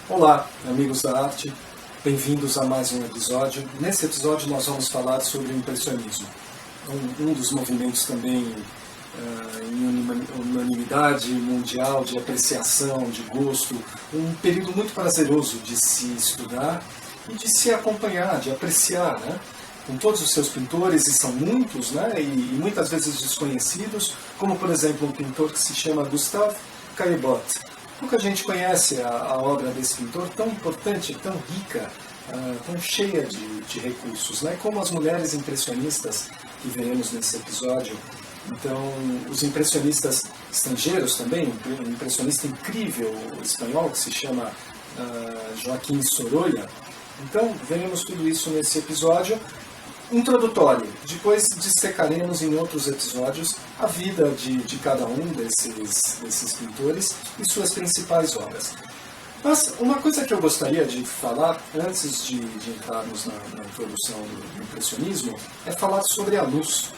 Olá, amigos da arte, bem-vindos a mais um episódio. Nesse episódio nós vamos falar sobre o impressionismo, um dos movimentos também em unanimidade mundial de apreciação, de gosto, um período muito prazeroso de se estudar e de se acompanhar, de apreciar, né? Com todos os seus pintores, e são muitos, né? e muitas vezes desconhecidos, como por exemplo um pintor que se chama Gustave Caillebotte. Pouca gente conhece a obra desse pintor tão importante, tão rica, tão cheia de recursos, né? Como as mulheres impressionistas que veremos nesse episódio. Então, os impressionistas estrangeiros também, um impressionista incrível espanhol que se chama Joaquim Sorolla. Então, veremos tudo isso nesse episódio introdutório. Depois dissecaremos em outros episódios a vida de cada um desses pintores e suas principais obras. Mas uma coisa que eu gostaria de falar, antes de entrarmos na introdução do impressionismo, é falar sobre a luz.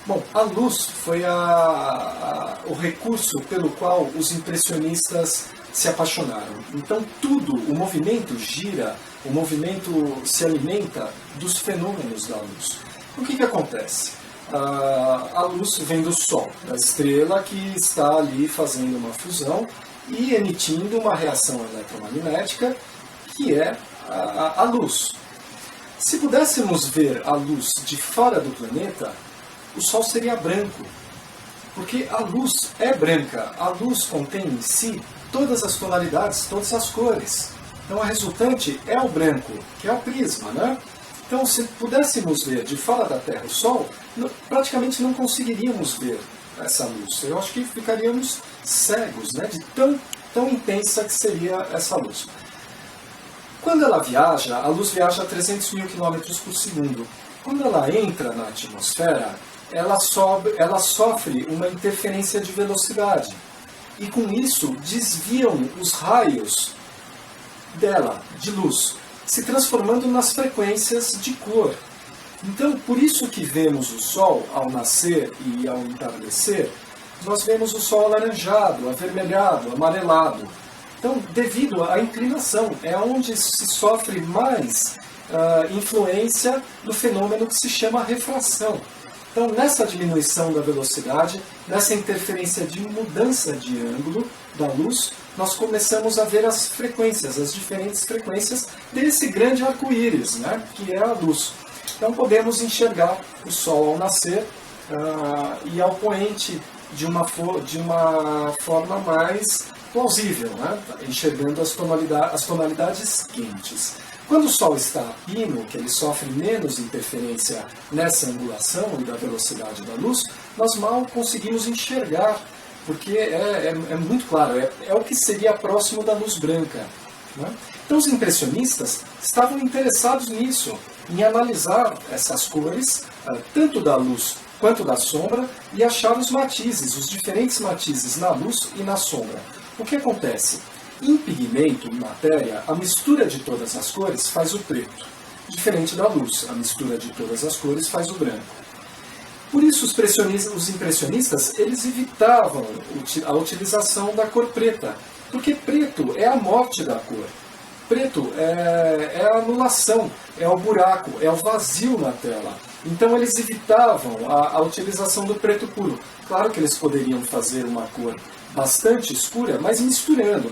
Bom, a luz foi o recurso pelo qual os impressionistas se apaixonaram. Então o movimento gira, o movimento se alimenta dos fenômenos da luz. O que acontece? A luz vem do Sol, da estrela que está ali fazendo uma fusão e emitindo uma reação eletromagnética que é a luz. Se pudéssemos ver a luz de fora do planeta, o Sol seria branco, porque a luz é branca, a luz contém em si todas as tonalidades, todas as cores. Então a resultante é o branco, que é o prisma, né? Então se pudéssemos ver de fora da Terra o Sol, praticamente não conseguiríamos ver essa luz. Eu acho que ficaríamos cegos, né? De tão intensa que seria essa luz. Quando ela viaja, a luz viaja a 300 mil quilômetros por segundo. Quando ela entra na atmosfera, ela sofre uma interferência de velocidade. E com isso desviam os raios dela, de luz, se transformando nas frequências de cor. Então, por isso que vemos o Sol ao nascer e ao entardecer, nós vemos o Sol alaranjado, avermelhado, amarelado. Então, devido à inclinação, é onde se sofre mais influência do fenômeno que se chama refração. Então, nessa diminuição da velocidade, nessa interferência de mudança de ângulo da luz, nós começamos a ver as frequências, as diferentes frequências desse grande arco-íris, né, que é a luz. Então, podemos enxergar o Sol ao nascer e ao poente de uma forma mais plausível, né, enxergando as tonalidades quentes. Quando o Sol está a pino, que ele sofre menos interferência nessa angulação e da velocidade da luz, nós mal conseguimos enxergar, porque é muito claro, é o que seria próximo da luz branca, né? Então os impressionistas estavam interessados nisso, em analisar essas cores, tanto da luz quanto da sombra, e achar os matizes, os diferentes matizes na luz e na sombra. O que acontece? Em pigmento, em matéria, a mistura de todas as cores faz o preto. Diferente da luz, a mistura de todas as cores faz o branco. Por isso, os impressionistas eles evitavam a utilização da cor preta, porque preto é a morte da cor. Preto é a anulação, é o buraco, é o vazio na tela. Então eles evitavam a utilização do preto puro. Claro que eles poderiam fazer uma cor bastante escura, mas misturando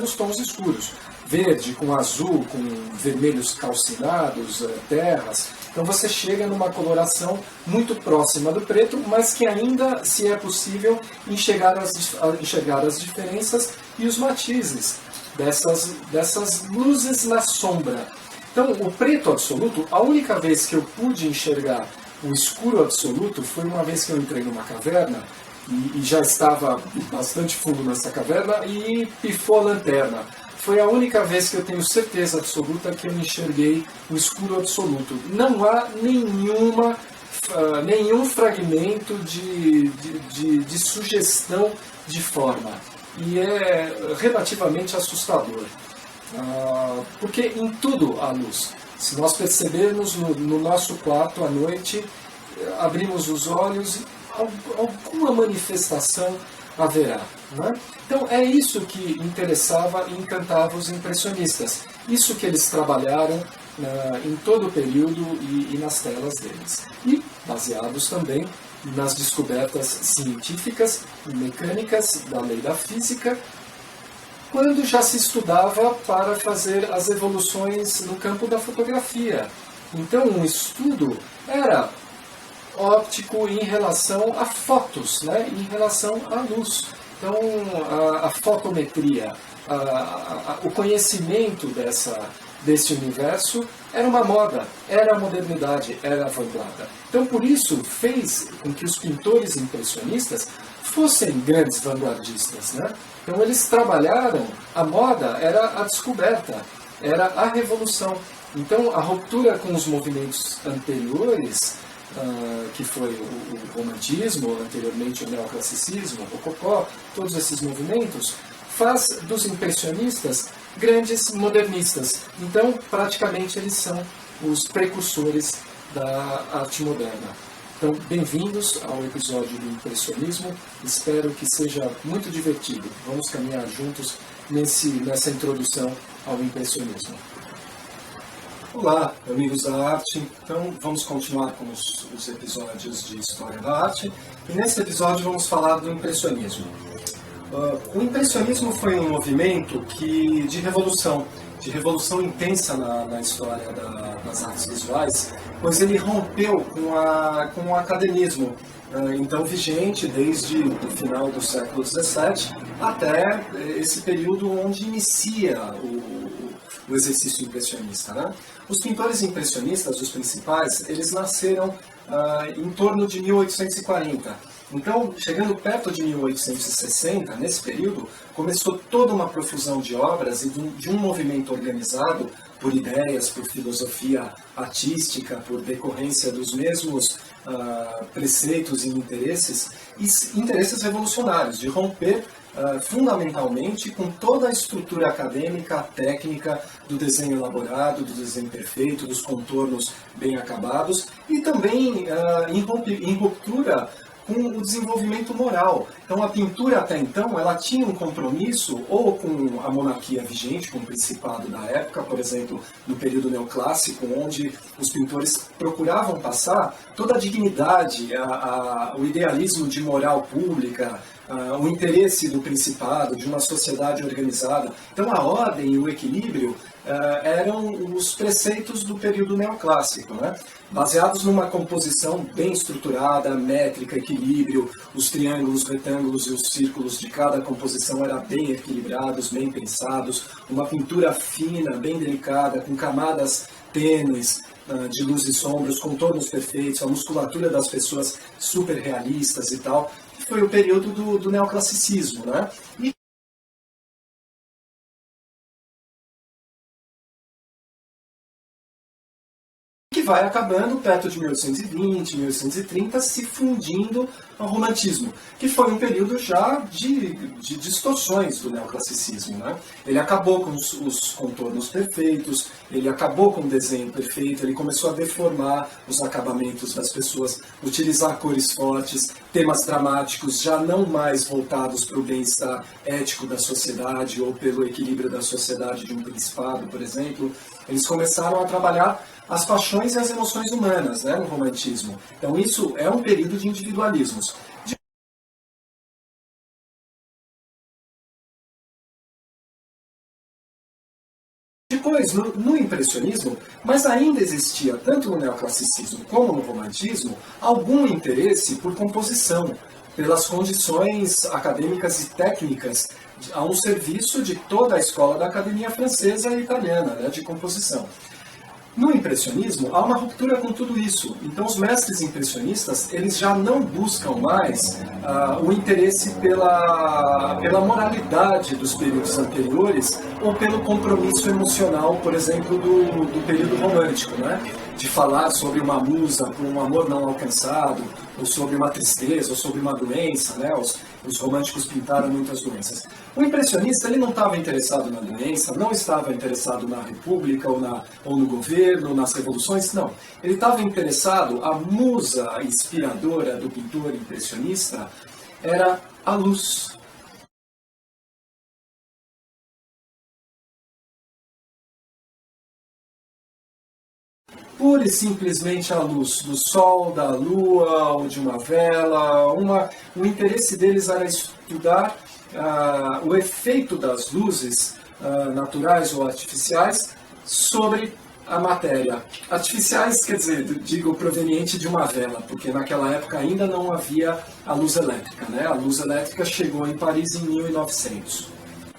os tons escuros. Verde com azul, com vermelhos calcinados, terras. Então você chega numa coloração muito próxima do preto, mas que ainda, se é possível, enxergar as diferenças e os matizes dessas luzes na sombra. Então o preto absoluto, a única vez que eu pude enxergar o escuro absoluto foi uma vez que eu entrei numa caverna e já estava bastante fundo nessa caverna e pifou a lanterna. Foi a única vez que eu tenho certeza absoluta que eu enxerguei o escuro absoluto. Não há nenhum fragmento de sugestão de forma. E é relativamente assustador. Porque em tudo há luz. Se nós percebermos no nosso quarto à noite, abrimos os olhos, alguma manifestação haverá. Né? Então é isso que interessava e encantava os impressionistas. Isso que eles trabalharam em todo o período e nas telas deles. E baseados também nas descobertas científicas e mecânicas da lei da física, quando já se estudava para fazer as evoluções no campo da fotografia. Então, um estudo era óptico em relação a fotos, né? Em relação à luz. Então, a fotometria, o conhecimento desse universo era uma moda, era a modernidade, era a vanguarda. Então, por isso, fez com que os pintores impressionistas fossem grandes vanguardistas, né? Então, eles trabalharam, a moda era a descoberta, era a revolução. Então, a ruptura com os movimentos anteriores, que foi o romantismo, anteriormente o neoclassicismo, o rococó, todos esses movimentos, faz dos impressionistas grandes modernistas. Então, praticamente, eles são os precursores da arte moderna. Então, bem-vindos ao episódio do Impressionismo. Espero que seja muito divertido. Vamos caminhar juntos nessa introdução ao impressionismo. Olá, amigos da arte. Então, vamos continuar com os episódios de História da Arte. E nesse episódio vamos falar do impressionismo. O impressionismo foi um movimento de revolução intensa na história das artes visuais, pois ele rompeu com o academismo, então vigente desde o final do século XVII até esse período onde inicia o exercício impressionista, né? Os pintores impressionistas, os principais, eles nasceram em torno de 1840. Então, chegando perto de 1860, nesse período, começou toda uma profusão de obras e de um movimento organizado por ideias, por filosofia artística, por decorrência dos mesmos preceitos e interesses revolucionários, de romper fundamentalmente com toda a estrutura acadêmica, técnica do desenho elaborado, do desenho perfeito, dos contornos bem acabados e também em ruptura com o desenvolvimento moral. Então a pintura até então ela tinha um compromisso ou com a monarquia vigente, com o principado da época, por exemplo, no período neoclássico, onde os pintores procuravam passar toda a dignidade, o idealismo de moral pública, o interesse do principado, de uma sociedade organizada. Então a ordem e o equilíbrio eram os preceitos do período neoclássico, né? Baseados numa composição bem estruturada, métrica, equilíbrio, os triângulos, retângulos e os círculos de cada composição eram bem equilibrados, bem pensados, uma pintura fina, bem delicada, com camadas tênues, de luz e sombra, os contornos perfeitos, a musculatura das pessoas super realistas e tal, que foi o período do neoclassicismo, né? E que vai acabando perto de 1820, 1830, se fundindo ao romantismo, que foi um período já de distorções do neoclassicismo, né? Ele acabou com os contornos perfeitos, ele acabou com o desenho perfeito, ele começou a deformar os acabamentos das pessoas, utilizar cores fortes, temas dramáticos já não mais voltados para o bem-estar ético da sociedade ou pelo equilíbrio da sociedade de um principado, por exemplo. Eles começaram a trabalhar as paixões e as emoções humanas, né, no romantismo. Então isso é um período de individualismos. Depois, no impressionismo, mas ainda existia, tanto no neoclassicismo como no romantismo, algum interesse por composição, pelas condições acadêmicas e técnicas a um serviço de toda a escola da Academia Francesa e Italiana, né, de composição. No impressionismo, há uma ruptura com tudo isso. Então, os mestres impressionistas, eles já não buscam mais o interesse pela moralidade dos períodos anteriores ou pelo compromisso emocional, por exemplo, do período romântico, né? De falar sobre uma musa com um amor não alcançado, ou sobre uma tristeza, ou sobre uma doença, né? Os românticos pintaram muitas doenças. O impressionista ele não estava interessado na doença, não estava interessado na república ou no governo, nas revoluções, não. Ele estava interessado, a musa inspiradora do pintor impressionista era a luz. pura e simplesmente a luz do sol, da lua ou de uma vela. O interesse deles era estudar o efeito das luzes naturais ou artificiais sobre a matéria. Artificiais, quer dizer, digo, proveniente de uma vela, porque naquela época ainda não havia a luz elétrica, né? A luz elétrica chegou em Paris em 1900.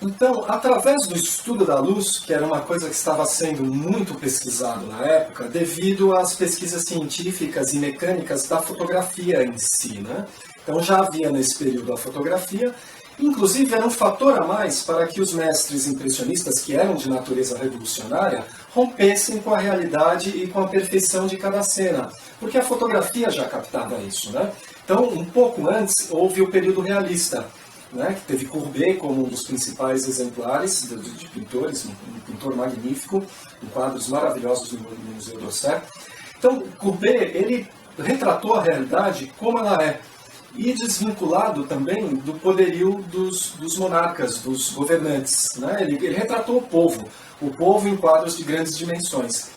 Então, através do estudo da luz, que era uma coisa que estava sendo muito pesquisado na época, devido às pesquisas científicas e mecânicas da fotografia em si, né? Então já havia nesse período a fotografia, inclusive era um fator a mais para que os mestres impressionistas, que eram de natureza revolucionária, rompessem com a realidade e com a perfeição de cada cena, porque a fotografia já captava isso, né? Então, um pouco antes, houve o período realista, né, que teve Courbet como um dos principais exemplares de pintores, um pintor magnífico, com quadros maravilhosos no Museu d'Orsay. Então, Courbet, ele retratou a realidade como ela é, e desvinculado também do poderio dos monarcas, dos governantes, né? Ele retratou o povo em quadros de grandes dimensões.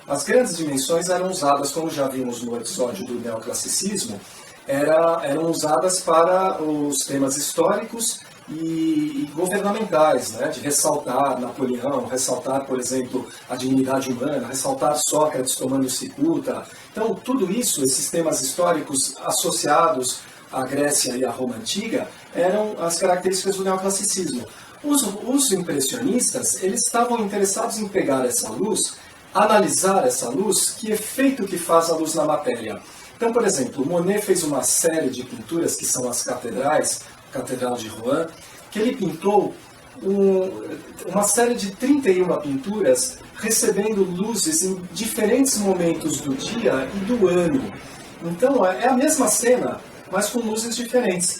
As grandes dimensões eram usadas, como já vimos no episódio do neoclassicismo, eram usadas para os temas históricos e governamentais, né? De ressaltar Napoleão, ressaltar, por exemplo, a dignidade humana, ressaltar Sócrates tomando cicuta. Então, tudo isso, esses temas históricos associados à Grécia e à Roma Antiga, eram as características do neoclassicismo. Os impressionistas, eles estavam interessados em pegar essa luz, analisar essa luz, que efeito que faz a luz na matéria. Então, por exemplo, Monet fez uma série de pinturas, que são as catedrais, a Catedral de Rouen, que ele pintou uma série de 31 pinturas, recebendo luzes em diferentes momentos do dia e do ano. Então, é a mesma cena, mas com luzes diferentes.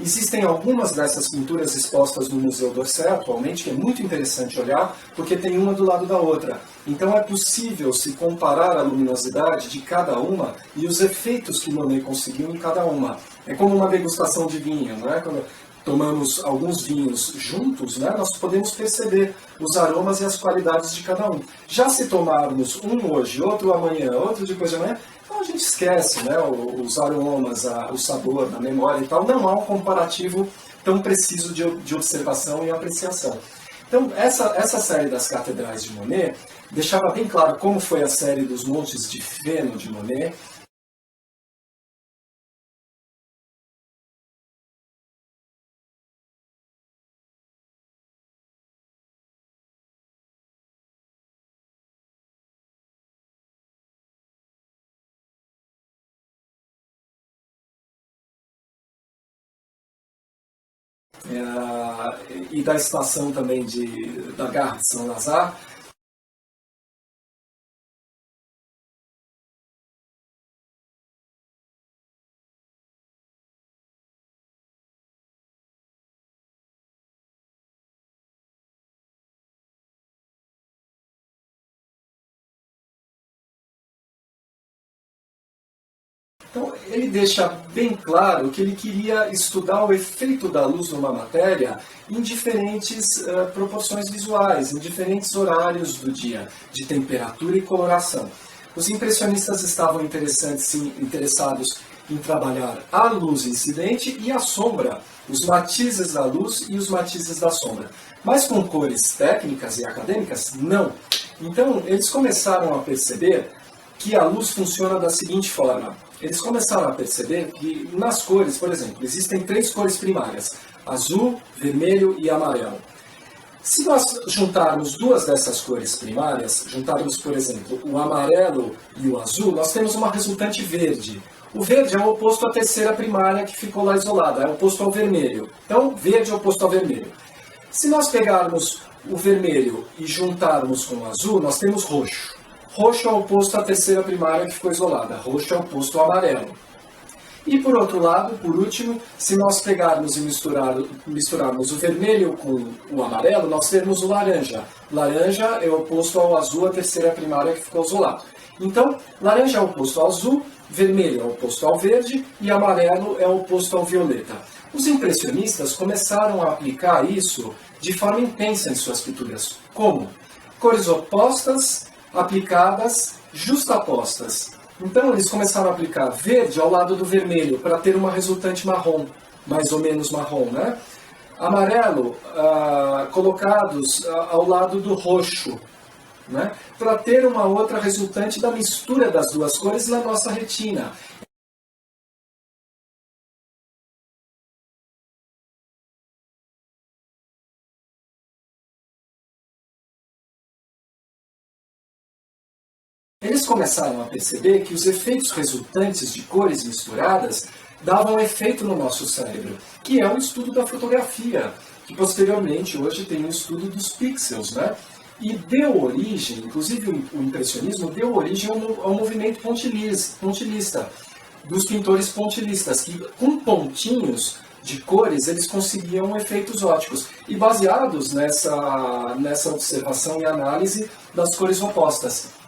Existem algumas dessas pinturas expostas no Museu d'Orsay atualmente, que é muito interessante olhar, porque tem uma do lado da outra. Então é possível se comparar a luminosidade de cada uma e os efeitos que Monet conseguiu em cada uma. É como uma degustação de vinho, né? Quando tomamos alguns vinhos juntos, né, nós podemos perceber os aromas e as qualidades de cada um. Já se tomarmos um hoje, outro amanhã, outro depois de amanhã, então a gente esquece, né, os aromas, o sabor, a memória e tal. Não há um comparativo tão preciso de observação e apreciação. Então, essa série das catedrais de Monet deixava bem claro como foi a série dos Montes de Feno de Monet. E da estação também da Gare de Saint-Lazare. Então, ele deixa bem claro que ele queria estudar o efeito da luz numa matéria em diferentes proporções visuais, em diferentes horários do dia, de temperatura e coloração. Os impressionistas estavam interessados em trabalhar a luz incidente e a sombra, os matizes da luz e os matizes da sombra. Mas com cores técnicas e acadêmicas, não. Então, eles começaram a perceber que a luz funciona da seguinte forma. Eles começaram a perceber que nas cores, por exemplo, existem 3 cores primárias, azul, vermelho e amarelo. Se nós juntarmos 2 dessas cores primárias, juntarmos, por exemplo, o amarelo e o azul, nós temos uma resultante verde. O verde é o oposto à terceira primária que ficou lá isolada, é o oposto ao vermelho. Então, verde é oposto ao vermelho. Se nós pegarmos o vermelho e juntarmos com o azul, nós temos roxo. Roxo é oposto à terceira primária que ficou isolada. Roxo é oposto ao amarelo. E por outro lado, por último, se nós pegarmos e misturarmos o vermelho com o amarelo, nós temos o laranja. Laranja é oposto ao azul, a terceira primária que ficou azulado. Então, laranja é oposto ao azul, vermelho é oposto ao verde e amarelo é oposto ao violeta. Os impressionistas começaram a aplicar isso de forma intensa em suas pinturas. Como? Cores opostas aplicadas justapostas. Então eles começaram a aplicar verde ao lado do vermelho para ter uma resultante marrom, mais ou menos marrom, né? Amarelo colocados ao lado do roxo, né? Para ter uma outra resultante da mistura das duas cores na nossa retina. Eles começaram a perceber que os efeitos resultantes de cores misturadas davam efeito no nosso cérebro, que é o estudo da fotografia, que posteriormente hoje tem o estudo dos pixels, né? E deu origem, inclusive o impressionismo deu origem ao movimento pontilhista, dos pintores pontilhistas, que com pontinhos de cores eles conseguiam efeitos óticos, e baseados nessa observação e análise das cores opostas.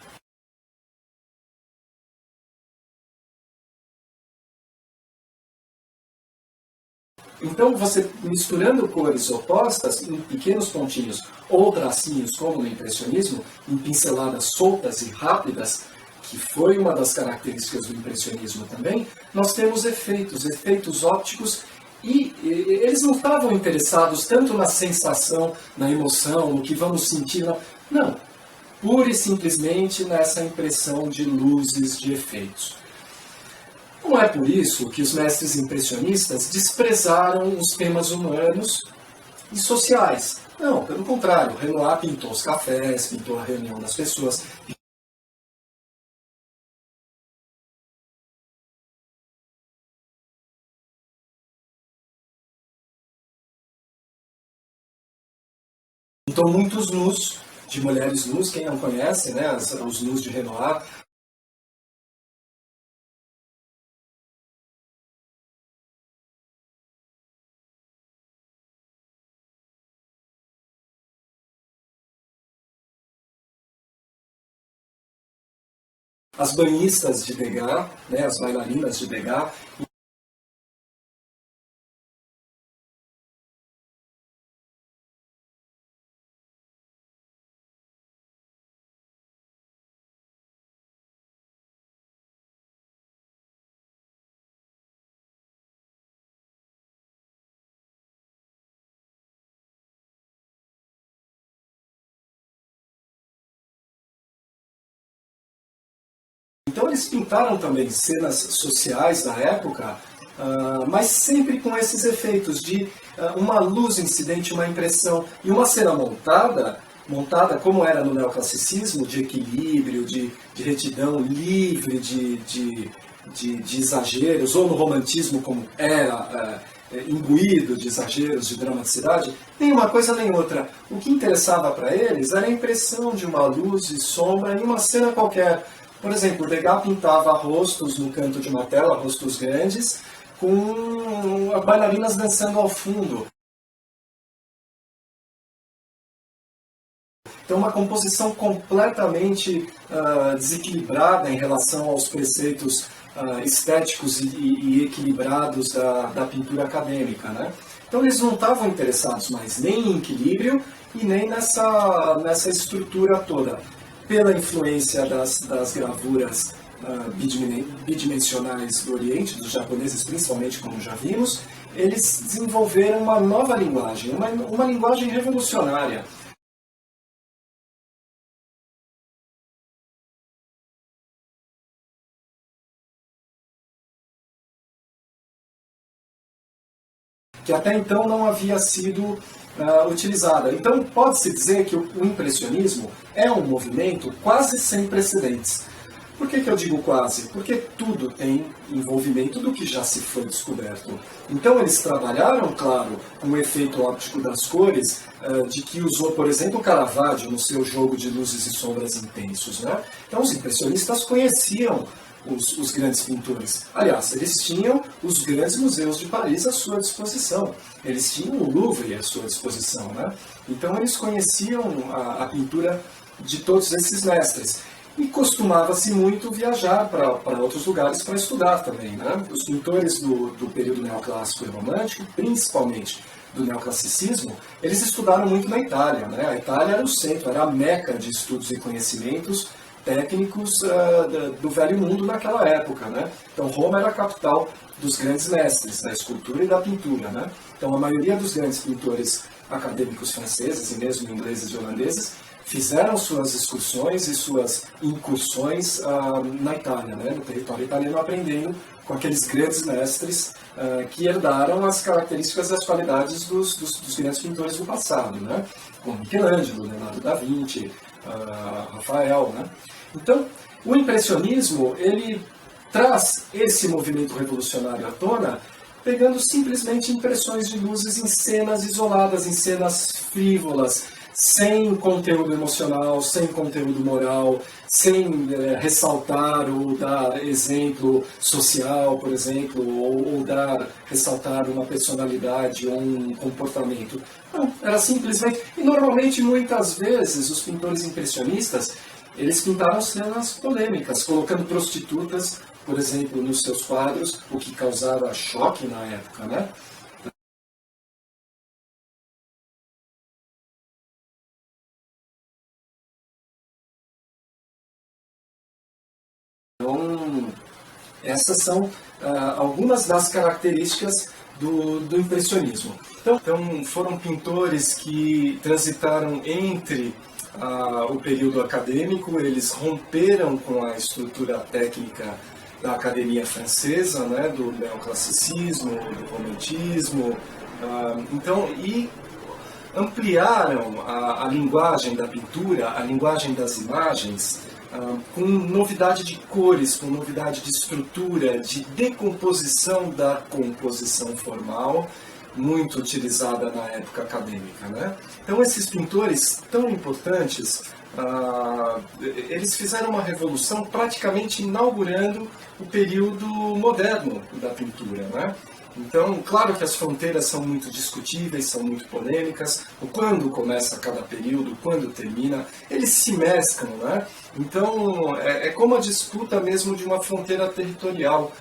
Então, você misturando cores opostas em pequenos pontinhos ou tracinhos, como no impressionismo, em pinceladas soltas e rápidas, que foi uma das características do impressionismo também, nós temos efeitos ópticos, e eles não estavam interessados tanto na sensação, na emoção, no que vamos sentir, não, pura e simplesmente nessa impressão de luzes, de efeitos. Não é por isso que os mestres impressionistas desprezaram os temas humanos e sociais. Não, pelo contrário, Renoir pintou os cafés, pintou a reunião das pessoas. Pintou muitos nus, de mulheres nus, quem não conhece, né, os nus de Renoir. As banhistas de Degas, né, as bailarinas de Degas. Então eles pintaram também cenas sociais da época, mas sempre com esses efeitos de uma luz incidente, uma impressão, e uma cena montada como era no neoclassicismo, de equilíbrio, de retidão, livre de exageros, ou no romantismo como era imbuído de exageros, de dramaticidade, nem uma coisa nem outra. O que interessava para eles era a impressão de uma luz e sombra em uma cena qualquer. Por exemplo, Degas pintava rostos no canto de uma tela, rostos grandes, com bailarinas dançando ao fundo. Então, uma composição completamente desequilibrada em relação aos preceitos estéticos e equilibrados da pintura acadêmica, né? Então, eles não estavam interessados mais nem em equilíbrio e nem nessa estrutura toda. Pela influência das gravuras bidimensionais do Oriente, dos japoneses principalmente, como já vimos, eles desenvolveram uma nova linguagem, uma linguagem revolucionária. Que até então não havia sido utilizada. Então, pode-se dizer que o impressionismo é um movimento quase sem precedentes. Por que eu digo quase? Porque tudo tem envolvimento do que já se foi descoberto. Então, eles trabalharam, claro, com o efeito óptico das cores, de que usou, por exemplo, Caravaggio no seu jogo de luzes e sombras intensos, né? Então, os impressionistas conheciam os grandes pintores. Aliás, eles tinham os grandes museus de Paris à sua disposição. Eles tinham o Louvre à sua disposição, né? Então eles conheciam a pintura de todos esses mestres. E costumava-se muito viajar para outros lugares para estudar também, né? Os pintores do período neoclássico e romântico, principalmente do neoclassicismo, eles estudaram muito na Itália, né? A Itália era o centro, era a meca de estudos e conhecimentos técnicos do velho mundo naquela época, né? Então Roma era a capital dos grandes mestres da escultura e da pintura, né? Então a maioria dos grandes pintores acadêmicos franceses e mesmo ingleses e holandeses fizeram suas excursões e suas incursões na Itália, né? No território italiano, aprendendo com aqueles grandes mestres que herdaram as características e as qualidades dos grandes pintores do passado, né? Como Michelangelo, Leonardo da Vinci, Rafael, né? Então, o impressionismo, ele traz esse movimento revolucionário à tona, pegando simplesmente impressões de luzes em cenas isoladas, em cenas frívolas, sem conteúdo emocional, sem conteúdo moral, sem ressaltar ou dar exemplo social, por exemplo, ou ressaltar uma personalidade ou um comportamento. Não, era simplesmente... E normalmente, muitas vezes, os pintores impressionistas, eles pintaram cenas polêmicas, colocando prostitutas, por exemplo, nos seus quadros, o que causava choque na época, né? Então, essas são algumas das características do impressionismo. Então, foram pintores que transitaram entre o período acadêmico, eles romperam com a estrutura técnica da academia francesa, né, do neoclassicismo, do romantismo, e ampliaram a linguagem da pintura, a linguagem das imagens, com novidade de cores, com novidade de estrutura, de decomposição da composição formal, muito utilizada na época acadêmica, né? Então esses pintores tão importantes, eles fizeram uma revolução praticamente inaugurando o período moderno da pintura, né? Então, claro que as fronteiras são muito discutíveis, são muito polêmicas, o quando começa cada período, quando termina, eles se mesclam, né? Então, é como a disputa mesmo de uma fronteira territorial.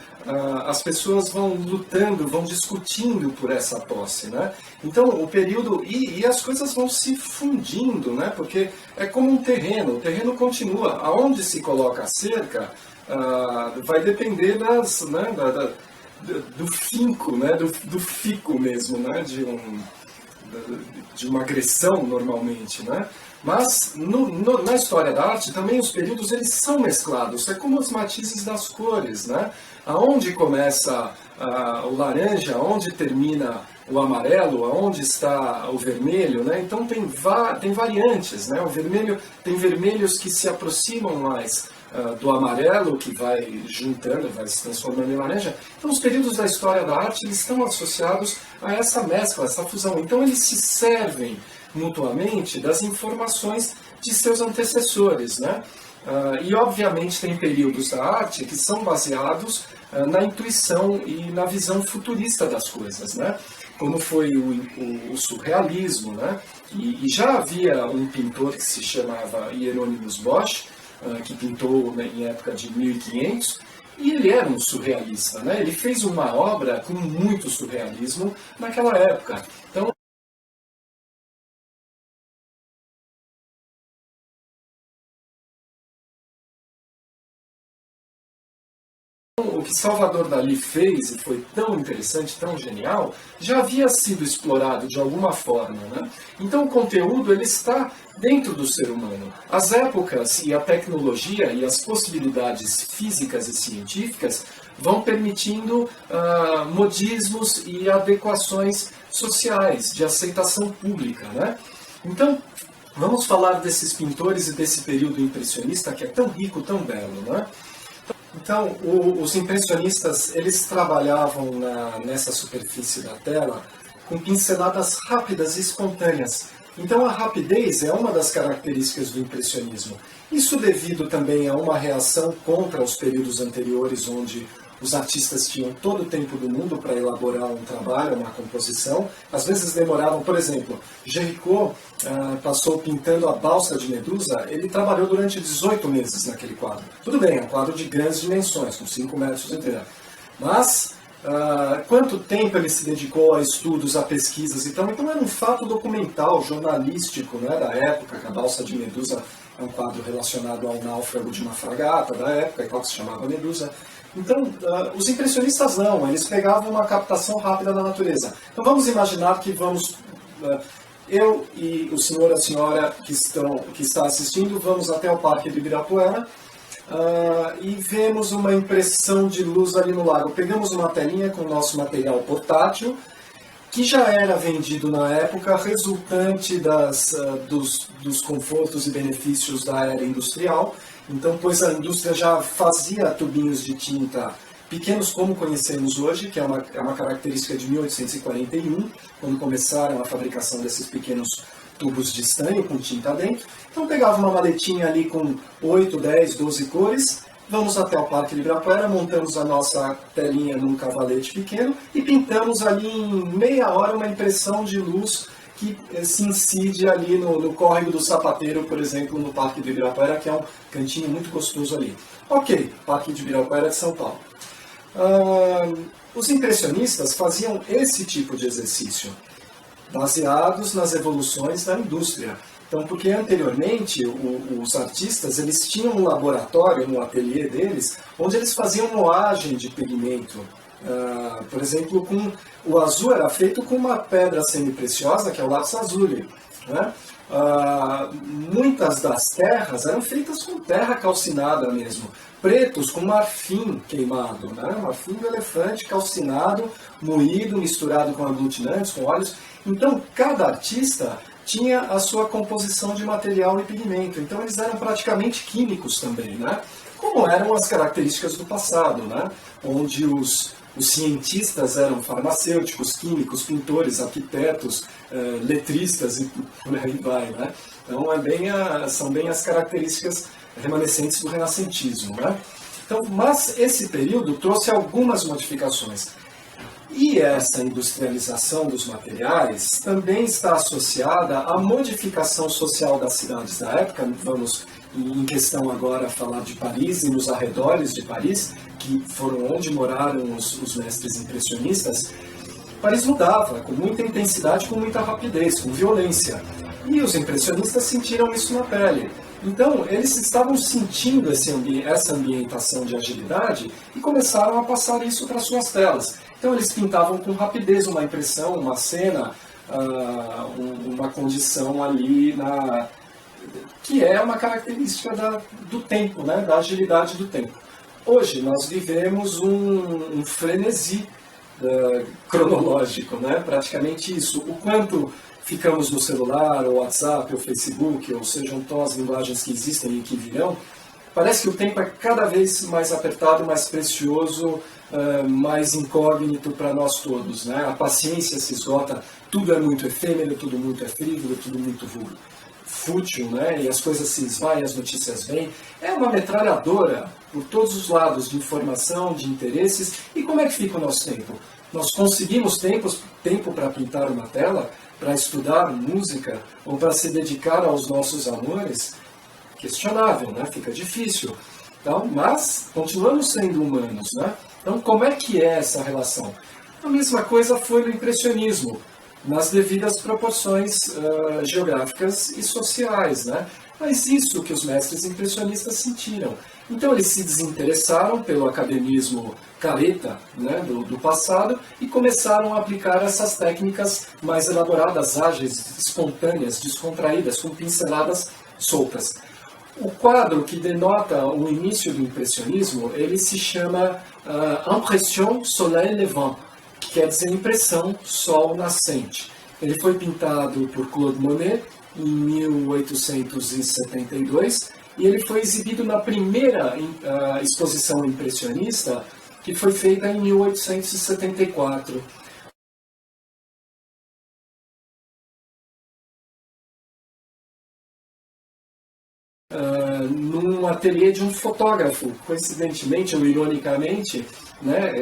As pessoas vão lutando, vão discutindo por essa posse, né? Então, o período... E as coisas vão se fundindo, né? Porque é como um terreno, o terreno continua. Aonde se coloca a cerca, vai depender do finco, né? do fico mesmo, né? De uma agressão normalmente, né? Mas na história da arte também os períodos eles são mesclados, é como os matizes das cores, né? Aonde começa o laranja, aonde termina o amarelo, aonde está o vermelho, né? Então tem variantes, né? O vermelho tem vermelhos que se aproximam mais do amarelo, que vai juntando, vai se transformando em laranja. Então os períodos da história da arte eles estão associados a essa mescla, essa fusão. Então eles se servem mutuamente das informações de seus antecessores, né? E obviamente tem períodos da arte que são baseados na intuição e na visão futurista das coisas, né? Como foi o surrealismo, né? E já havia um pintor que se chamava Hieronymus Bosch, que pintou em época de 1500, e ele era um surrealista, né? Ele fez uma obra com muito surrealismo naquela época. Então, o que Salvador Dalí fez, e foi tão interessante, tão genial, já havia sido explorado de alguma forma, né? Então o conteúdo ele está dentro do ser humano. As épocas e a tecnologia e as possibilidades físicas e científicas vão permitindo modismos e adequações sociais, de aceitação pública, né? Então, vamos falar desses pintores e desse período impressionista que é tão rico, tão belo, né? Então, os impressionistas, eles trabalhavam nessa superfície da tela com pinceladas rápidas e espontâneas. Então a rapidez é uma das características do impressionismo. Isso devido também a uma reação contra os períodos anteriores, onde os artistas tinham todo o tempo do mundo para elaborar um trabalho, uma composição. Às vezes demoravam, por exemplo, Géricault passou pintando a balsa de Medusa, ele trabalhou durante 18 meses naquele quadro. Tudo bem, é um quadro de grandes dimensões, com 5 metros inteiro. Mas quanto tempo ele se dedicou a estudos, a pesquisas e tal. Então era um fato documental, jornalístico, né, da época, que a balsa de Medusa é um quadro relacionado ao náufrago de uma fragata da época, que se chamava Medusa. Então, os impressionistas não, eles pegavam uma captação rápida da natureza. Então vamos imaginar que eu e o senhor e a senhora que está assistindo, vamos até o Parque do Ibirapuera e vemos uma impressão de luz ali no lago. Pegamos uma telinha com o nosso material portátil, que já era vendido na época, resultante dos confortos e benefícios da era industrial. Então, pois a indústria já fazia tubinhos de tinta pequenos como conhecemos hoje, que é uma característica de 1841, quando começaram a fabricação desses pequenos tubos de estanho com tinta dentro. Então pegava uma maletinha ali com 8, 10, 12 cores, vamos até o Parque do Ibirapuera, montamos a nossa telinha num cavalete pequeno e pintamos ali em meia hora uma impressão de luz que se incide ali no córrego do Sapateiro, por exemplo, no Parque do Ibirapuera, que é um cantinho muito gostoso ali. Ok, Parque do Ibirapuera de São Paulo. Os impressionistas faziam esse tipo de exercício, baseados nas evoluções da indústria. Então, porque anteriormente os artistas eles tinham um laboratório no ateliê deles, onde eles faziam moagem de pigmento. Por exemplo, o azul era feito com uma pedra semipreciosa, que é o lápis lazuli, né? Muitas das terras eram feitas com terra calcinada mesmo, pretos com marfim queimado, né? Marfim do elefante calcinado, moído, misturado com aglutinantes, com óleos. Então, cada artista tinha a sua composição de material e pigmento. Então, eles eram praticamente químicos também, né? Como eram as características do passado, né? Onde os cientistas eram farmacêuticos, químicos, pintores, arquitetos, letristas e por aí vai, né? Então, são bem as características remanescentes do renascentismo, né? Então, mas esse período trouxe algumas modificações. E essa industrialização dos materiais também está associada à modificação social das cidades da época. Vamos, em questão agora, falar de Paris e nos arredores de Paris, que foram onde moraram os mestres impressionistas. Paris mudava com muita intensidade, com muita rapidez, com violência. E os impressionistas sentiram isso na pele. Então, eles estavam sentindo essa ambientação de agilidade e começaram a passar isso para suas telas. Então, eles pintavam com rapidez uma impressão, uma cena, uma condição ali, que é uma característica do tempo, né? Da agilidade do tempo. Hoje, nós vivemos um frenesi cronológico, né? Praticamente isso. O quanto ficamos no celular, ou WhatsApp, ou Facebook, ou sejam todas as linguagens que existem e que virão, parece que o tempo é cada vez mais apertado, mais precioso, mais incógnito para nós todos, né? A paciência se esgota, tudo é muito efêmero, tudo muito frívolo, tudo muito fútil, né? E as coisas se esvaem, as notícias vêm. É uma metralhadora por todos os lados de informação, de interesses. E como é que fica o nosso tempo? Nós conseguimos tempo para pintar uma tela, para estudar música ou para se dedicar aos nossos amores? Questionável, né? Fica difícil. Então, mas continuamos sendo humanos, né? Então, como é que é essa relação? A mesma coisa foi no impressionismo, nas devidas proporções geográficas e sociais, né? Mas isso que os mestres impressionistas sentiram. Então eles se desinteressaram pelo academismo careta, né, do passado e começaram a aplicar essas técnicas mais elaboradas, ágeis, espontâneas, descontraídas, com pinceladas soltas. O quadro que denota o início do impressionismo, ele se chama Impression Soleil Levant, que quer dizer impressão sol nascente. Ele foi pintado por Claude Monet em 1872 e ele foi exibido na primeira exposição impressionista, que foi feita em 1874. num ateliê de um fotógrafo. Coincidentemente ou ironicamente, né,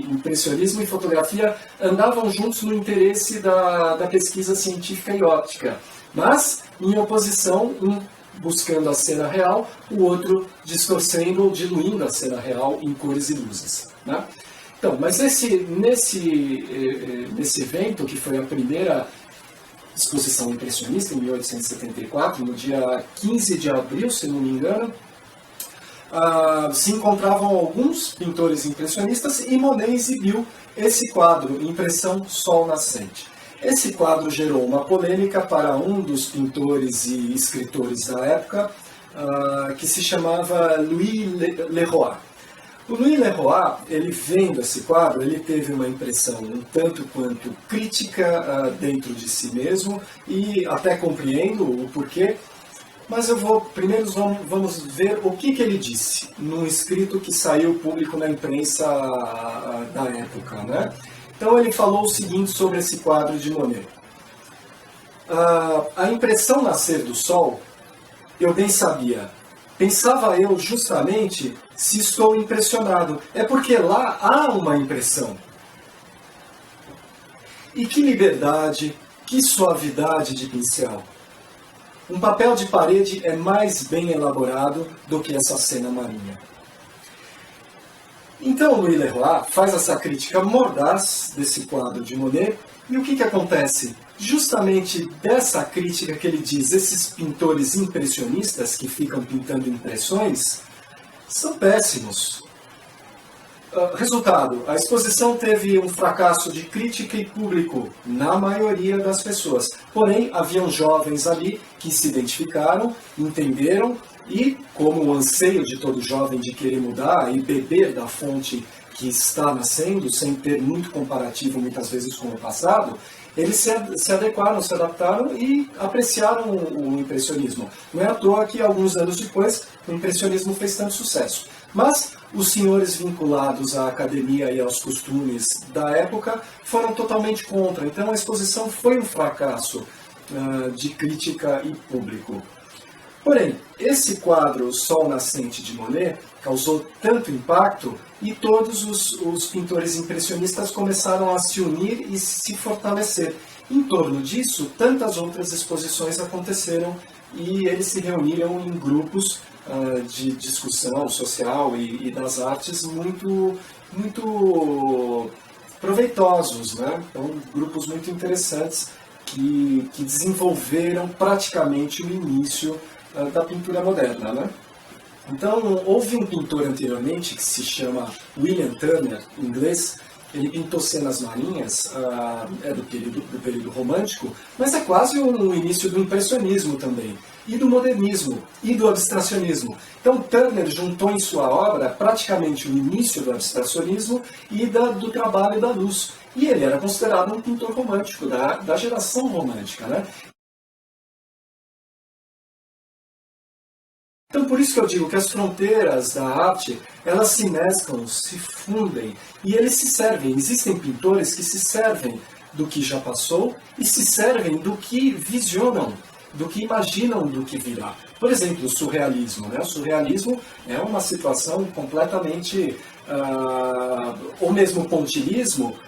impressionismo e fotografia andavam juntos no interesse da pesquisa científica e óptica, mas em oposição, um buscando a cena real, o outro distorcendo ou diluindo a cena real em cores e luzes, né? Então, mas nesse evento, que foi a primeira exposição impressionista, em 1874, no dia 15 de abril, se não me engano, se encontravam alguns pintores impressionistas e Monet exibiu esse quadro, Impressão Sol Nascente. Esse quadro gerou uma polêmica para um dos pintores e escritores da época, que se chamava Louis Leroy. O Louis Leroy, ele vendo esse quadro, ele teve uma impressão um tanto quanto crítica dentro de si mesmo, e até compreendo o porquê, mas primeiro vamos ver o que ele disse num escrito que saiu público na imprensa da época, né? Então ele falou o seguinte sobre esse quadro de Monet. A impressão nascer do sol, eu bem sabia. Pensava eu justamente se estou impressionado. É porque lá há uma impressão. E que liberdade, que suavidade de pincel. Um papel de parede é mais bem elaborado do que essa cena marinha. Então Louis Leroy faz essa crítica mordaz desse quadro de Monet, e o que acontece? Justamente dessa crítica que ele diz, esses pintores impressionistas que ficam pintando impressões, são péssimos. Resultado, a exposição teve um fracasso de crítica e público na maioria das pessoas. Porém, haviam jovens ali que se identificaram, entenderam e, como o anseio de todo jovem de querer mudar e beber da fonte que está nascendo, sem ter muito comparativo muitas vezes com o passado, eles se adequaram, se adaptaram e apreciaram o impressionismo. Não é à toa que, alguns anos depois, o impressionismo fez tanto sucesso. Mas os senhores vinculados à academia e aos costumes da época foram totalmente contra. Então a exposição foi um fracasso de crítica e público. Porém, esse quadro Sol Nascente de Monet causou tanto impacto e todos os pintores impressionistas começaram a se unir e se fortalecer. Em torno disso, tantas outras exposições aconteceram e eles se reuniram em grupos de discussão social e das artes muito proveitosos, né? Então, grupos muito interessantes que desenvolveram praticamente o início da pintura moderna, né? Então, houve um pintor anteriormente que se chama William Turner, em inglês. Ele pintou cenas marinhas, do período romântico, mas é quase o início do impressionismo também, e do modernismo, e do abstracionismo. Então Turner juntou em sua obra praticamente o início do abstracionismo e do trabalho da luz. E ele era considerado um pintor romântico, da geração romântica, né? Então, por isso que eu digo que as fronteiras da arte, elas se mesclam, se fundem, e eles se servem. Existem pintores que se servem do que já passou e se servem do que visionam, do que imaginam do que virá. Por exemplo, o surrealismo, né? O surrealismo é uma situação completamente... ou mesmo o pontilhismo,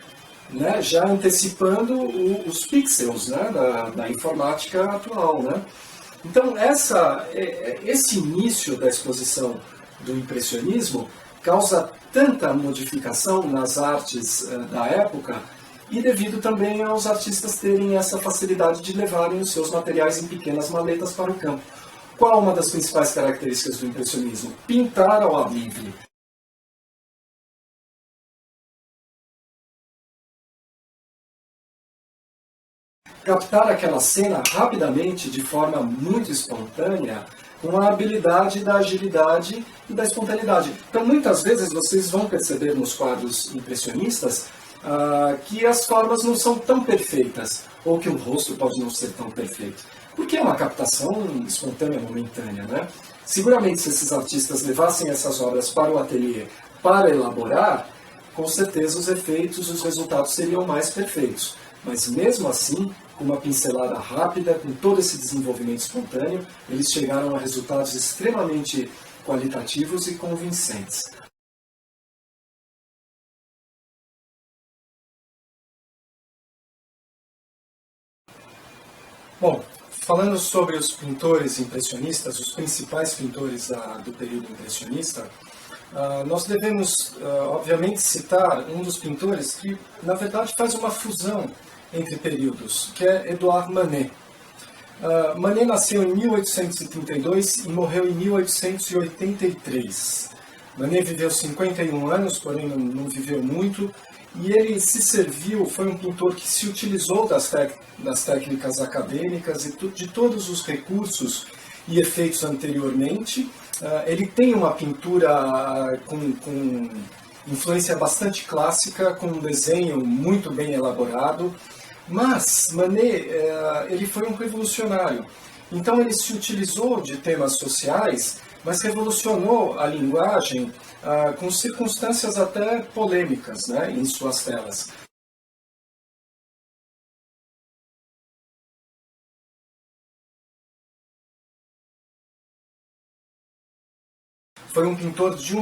né? Já antecipando os pixels, né? da informática atual, né? Então, esse início da exposição do impressionismo causa tanta modificação nas artes da época e devido também aos artistas terem essa facilidade de levarem os seus materiais em pequenas maletas para o campo. Qual uma das principais características do impressionismo? Pintar ao ar livre. Captar aquela cena rapidamente, de forma muito espontânea, com a habilidade da agilidade e da espontaneidade. Então, muitas vezes, vocês vão perceber nos quadros impressionistas que as formas não são tão perfeitas, ou que o rosto pode não ser tão perfeito. Porque é uma captação espontânea, momentânea, né? Seguramente, se esses artistas levassem essas obras para o ateliê para elaborar, com certeza os efeitos, os resultados seriam mais perfeitos. Mas mesmo assim, com uma pincelada rápida, com todo esse desenvolvimento espontâneo, eles chegaram a resultados extremamente qualitativos e convincentes. Bom, falando sobre os pintores impressionistas, os principais pintores do período impressionista, nós devemos, obviamente, citar um dos pintores que, na verdade, faz uma fusão entre períodos, que é Edouard Manet. Manet nasceu em 1832 e morreu em 1883. Manet viveu 51 anos, porém não viveu muito, e ele se serviu, foi um pintor que se utilizou das técnicas acadêmicas e de todos os recursos e efeitos anteriormente. Ele tem uma pintura com influência bastante clássica, com um desenho muito bem elaborado, mas Manet ele foi um revolucionário. Então ele se utilizou de temas sociais, mas revolucionou a linguagem com circunstâncias até polêmicas, né, em suas telas. Foi um pintor de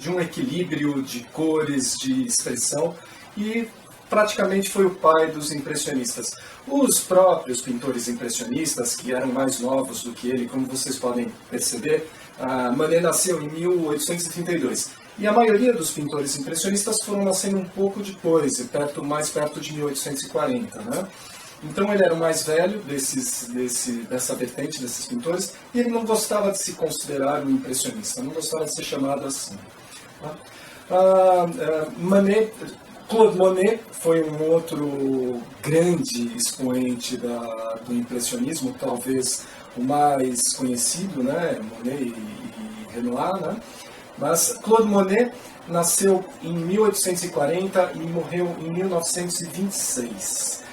um equilíbrio de cores, de expressão, e praticamente foi o pai dos impressionistas. Os próprios pintores impressionistas, que eram mais novos do que ele, como vocês podem perceber, Manet nasceu em 1832. E a maioria dos pintores impressionistas foram nascendo um pouco depois, mais perto de 1840, né? Então ele era o mais velho dessa vertente desses pintores, e ele não gostava de se considerar um impressionista, não gostava de ser chamado assim. Claude Monet foi um outro grande expoente do impressionismo, talvez o mais conhecido, né? Monet e Renoir, né? Mas Claude Monet nasceu em 1840 e morreu em 1926.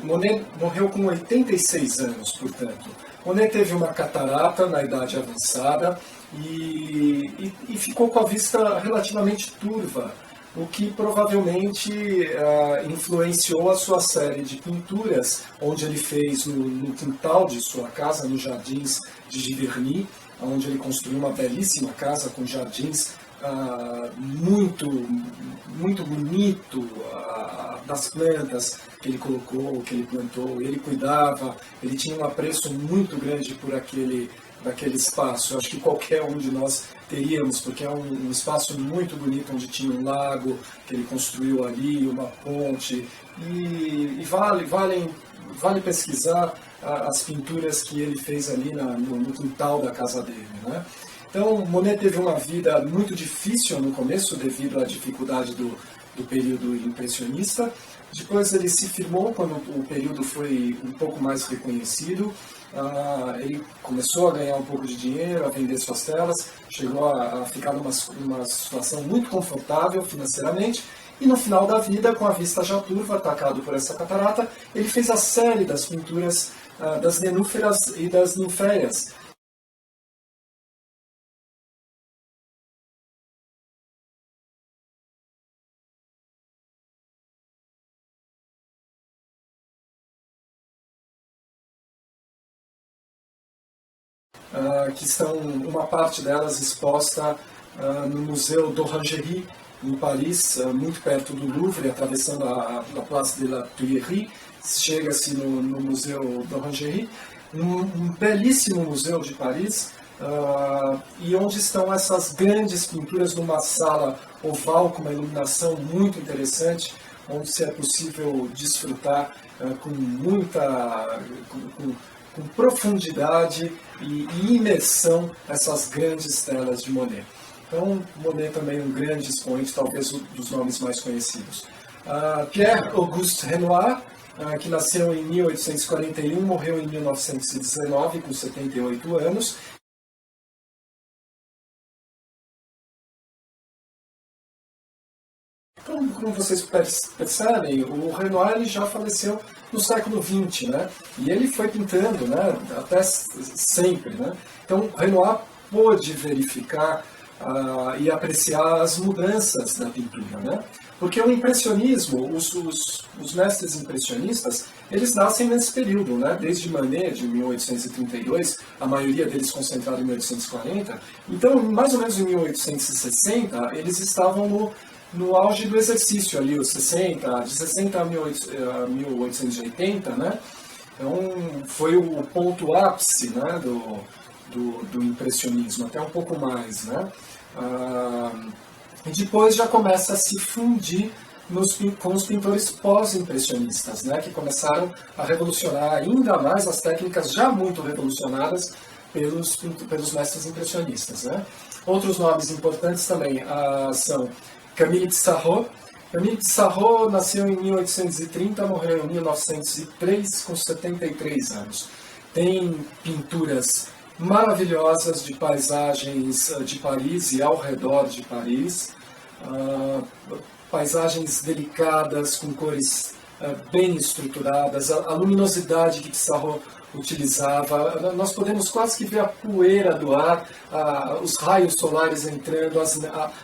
Monet morreu com 86 anos, portanto. Monet teve uma catarata na idade avançada e ficou com a vista relativamente turva, o que provavelmente influenciou a sua série de pinturas, onde ele fez no quintal de sua casa, nos jardins de Giverny, onde ele construiu uma belíssima casa com jardins muito bonito, das plantas que ele colocou, que ele plantou, ele cuidava, ele tinha um apreço muito grande por daquele espaço. Eu acho que qualquer um de nós teríamos, porque é um espaço muito bonito, onde tinha um lago que ele construiu ali, uma ponte, e vale pesquisar as pinturas que ele fez ali no quintal da casa dele, né? Então, Monet teve uma vida muito difícil no começo, devido à dificuldade do período impressionista. Depois ele se firmou quando o período foi um pouco mais reconhecido. Ele começou a ganhar um pouco de dinheiro, a vender suas telas, chegou a ficar numa situação muito confortável financeiramente. E no final da vida, com a vista já turva, atacado por essa catarata, ele fez a série das pinturas das nenúferas e das ninféias. Que estão, uma parte delas exposta no Museu d'Orangerie, em Paris, muito perto do Louvre, atravessando a Place de la Tuileries, chega-se no Museu d'Orangerie, um belíssimo museu de Paris, e onde estão essas grandes pinturas numa sala oval com uma iluminação muito interessante, onde se é possível desfrutar com profundidade e imersão essas grandes telas de Monet. Então, Monet também é um grande expoente, talvez um dos nomes mais conhecidos. Pierre-Auguste Renoir, que nasceu em 1841, morreu em 1919, com 78 anos. Então, como vocês percebem, o Renoir ele já faleceu no século XX, né? E ele foi pintando, né, até sempre, né? Então, Renoir pôde verificar e apreciar as mudanças da pintura, né? Porque o impressionismo, os mestres impressionistas, eles nascem nesse período, né? Desde Manet, de 1832, a maioria deles concentrada em 1840. Então, mais ou menos em 1860, eles estavam no auge do exercício ali, os 60, de 60 a 1880, né? Então, foi o ponto ápice, né, do impressionismo, até um pouco mais, né? E depois já começa a se fundir com os pintores pós-impressionistas, né, que começaram a revolucionar ainda mais as técnicas já muito revolucionadas pelos mestres impressionistas, né? Outros nomes importantes também são Camille Pissarro. Camille Pissarro nasceu em 1830, morreu em 1903, com 73 anos. Tem pinturas maravilhosas de paisagens de Paris e ao redor de Paris, paisagens delicadas, com cores bem estruturadas, a luminosidade que Pissarro utilizava, nós podemos quase que ver a poeira do ar, os raios solares entrando,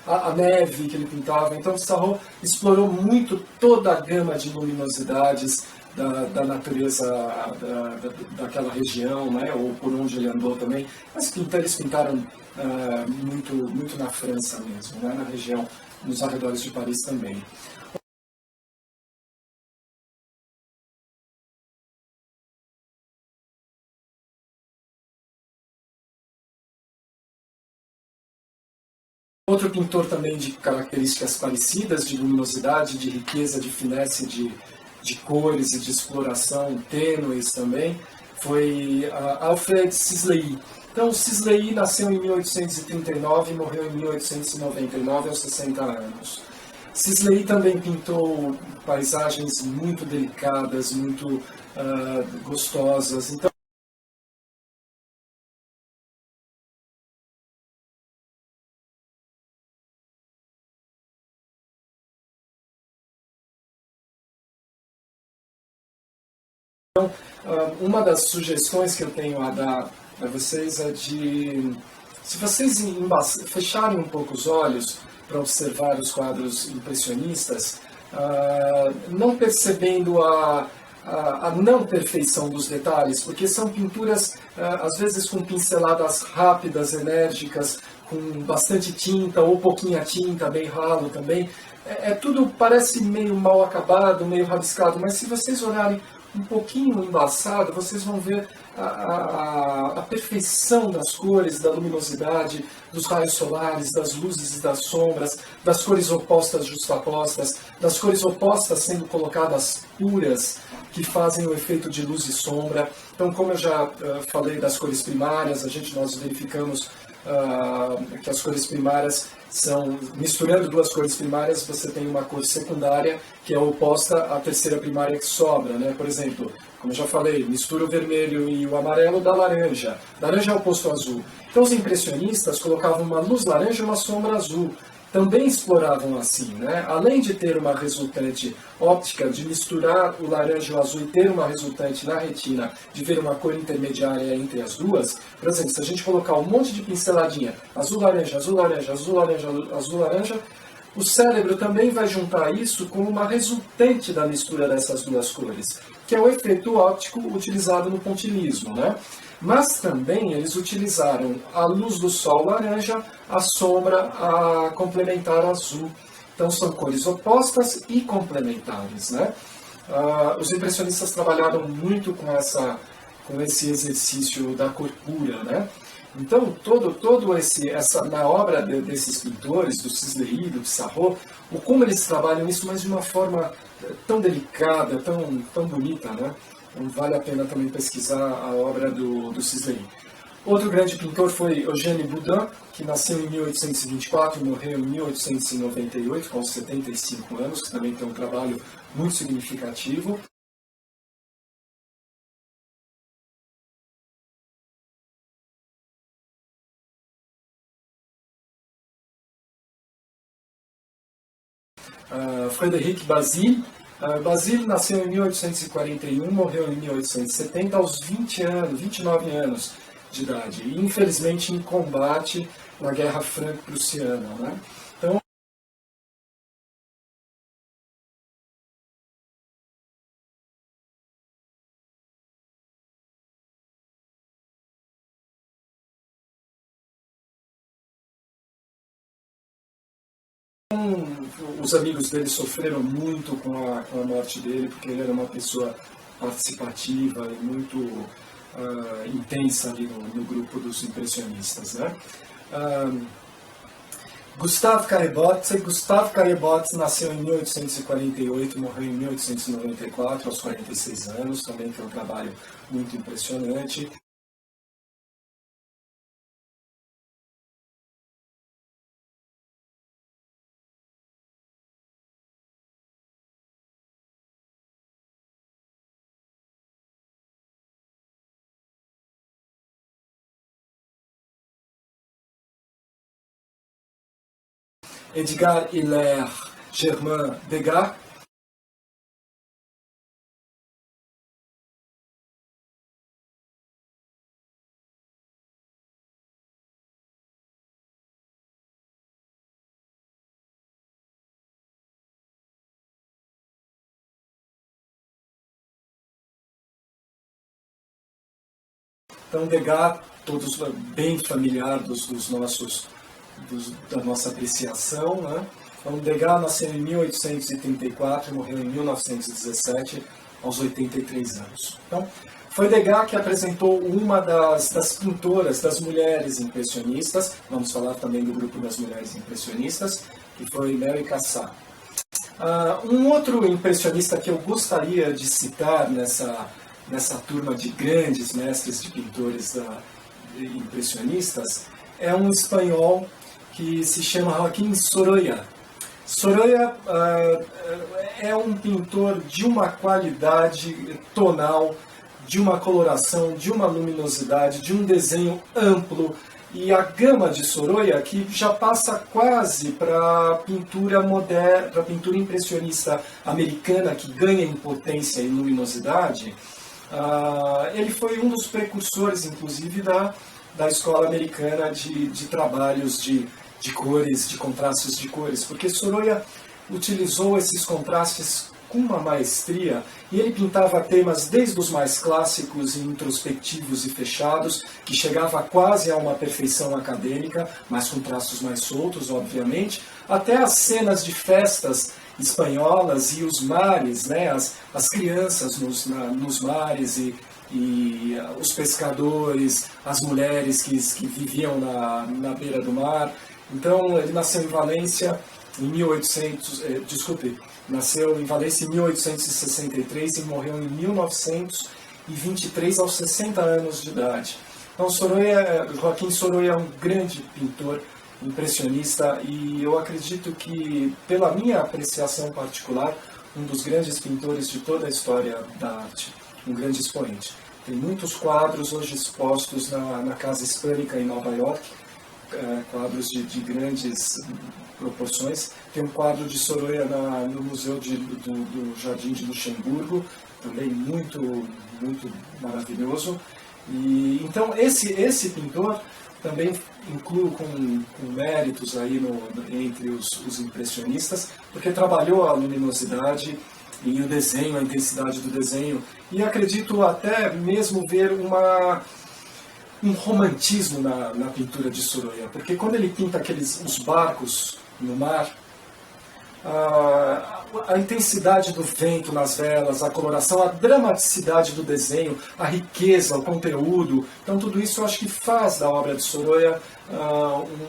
a neve que ele pintava. Então Pissarro explorou muito toda a gama de luminosidades da natureza daquela região, né, ou por onde ele andou também. Mas eles pintaram muito na França mesmo, né, na região, nos arredores de Paris também. Outro pintor também de características parecidas, de luminosidade, de riqueza, de finesse, de cores e de exploração tênues também, foi Alfred Sisley. Então, Sisley nasceu em 1839 e morreu em 1899, aos 60 anos. Sisley também pintou paisagens muito delicadas, muito gostosas. Então, uma das sugestões que eu tenho a dar para vocês é se vocês fecharem um pouco os olhos para observar os quadros impressionistas, não percebendo a não perfeição dos detalhes, porque são pinturas, às vezes, com pinceladas rápidas, enérgicas, com bastante tinta ou pouquinha tinta, bem ralo também. Tudo parece meio mal acabado, meio rabiscado, mas se vocês olharem um pouquinho embaçado, vocês vão ver a perfeição das cores, da luminosidade, dos raios solares, das luzes e das sombras, das cores opostas justapostas, das cores opostas sendo colocadas puras, que fazem o efeito de luz e sombra. Então, como eu já falei das cores primárias, nós verificamos que as cores primárias são, misturando duas cores primárias, você tem uma cor secundária que é oposta à terceira primária que sobra, né? Por exemplo, como eu já falei, mistura o vermelho e o amarelo dá laranja. Laranja é oposto ao azul. Então os impressionistas colocavam uma luz laranja e uma sombra azul. Também exploravam assim, né? Além de ter uma resultante óptica, de misturar o laranja e o azul e ter uma resultante na retina, de ver uma cor intermediária entre as duas, por exemplo, se a gente colocar um monte de pinceladinha, azul, laranja, azul, laranja, azul, laranja, azul, laranja, o cérebro também vai juntar isso com uma resultante da mistura dessas duas cores, que é o efeito óptico utilizado no pontilhismo, né? Mas também eles utilizaram a luz do sol laranja, a sombra a complementar azul. Então são cores opostas e complementares, né? Os impressionistas trabalharam muito com esse exercício da cor pura, né? Então na obra desses pintores, do Sisley, do Pissarro, como eles trabalham isso, mas de uma forma tão delicada, tão bonita, né? Então, vale a pena também pesquisar a obra do Sisley. Outro grande pintor foi Eugène Boudin, que nasceu em 1824 e morreu em 1898, com 75 anos, que também tem um trabalho muito significativo. Frédéric Bazille. Bazille nasceu em 1841, morreu em 1870, aos 29 anos de idade. E, infelizmente, em combate, na Guerra Franco-Prussiana, né? Então, os amigos dele sofreram muito com a morte dele, porque ele era uma pessoa participativa e muito intensa ali no grupo dos impressionistas, né? Gustave Caillebotte nasceu em 1848, morreu em 1894, aos 46 anos, também tem um trabalho muito impressionante. Edgar Hilaire Germain Degas. Então, Degas, todos bem familiar da nossa apreciação, né? Então, Degas nasceu em 1834 e morreu em 1917, aos 83 anos. Então, foi Degas que apresentou uma das pintoras, das mulheres impressionistas, vamos falar também do grupo das mulheres impressionistas, que foi Mary Cassatt. Um outro impressionista que eu gostaria de citar nessa turma de grandes mestres de pintores impressionistas é um espanhol que se chama Joaquim Sorolla. Sorolla é um pintor de uma qualidade tonal, de uma coloração, de uma luminosidade, de um desenho amplo, e a gama de Sorolla, que já passa quase para a pintura moderna, para a pintura impressionista americana, que ganha em potência e luminosidade, ele foi um dos precursores, inclusive, da escola americana de trabalhos de cores, de contrastes de cores, porque Sorolla utilizou esses contrastes com uma maestria, e ele pintava temas desde os mais clássicos e introspectivos e fechados, que chegava quase a uma perfeição acadêmica, mas com traços mais soltos, obviamente, até as cenas de festas espanholas e os mares, né, as crianças nos mares e os pescadores, as mulheres que viviam na beira do mar. Então, ele nasceu em Valência em 1800, nasceu em Valência em 1863 e morreu em 1923 aos 60 anos de idade. Então, Joaquim Sorolla é um grande pintor impressionista e eu acredito que, pela minha apreciação particular, um dos grandes pintores de toda a história da arte, um grande expoente. Tem muitos quadros hoje expostos na Casa Hispânica em Nova York, quadros de grandes proporções. Tem um quadro de Sorolla no Museu do Jardim de Luxemburgo, também muito, muito maravilhoso. E, então, esse pintor também incluo com méritos aí entre os impressionistas, porque trabalhou a luminosidade e o desenho, a intensidade do desenho, e acredito até mesmo ver um romantismo na pintura de Sorolla, porque quando ele pinta os barcos no mar, a intensidade do vento nas velas, a coloração, a dramaticidade do desenho, a riqueza, o conteúdo, então tudo isso eu acho que faz da obra de Sorolla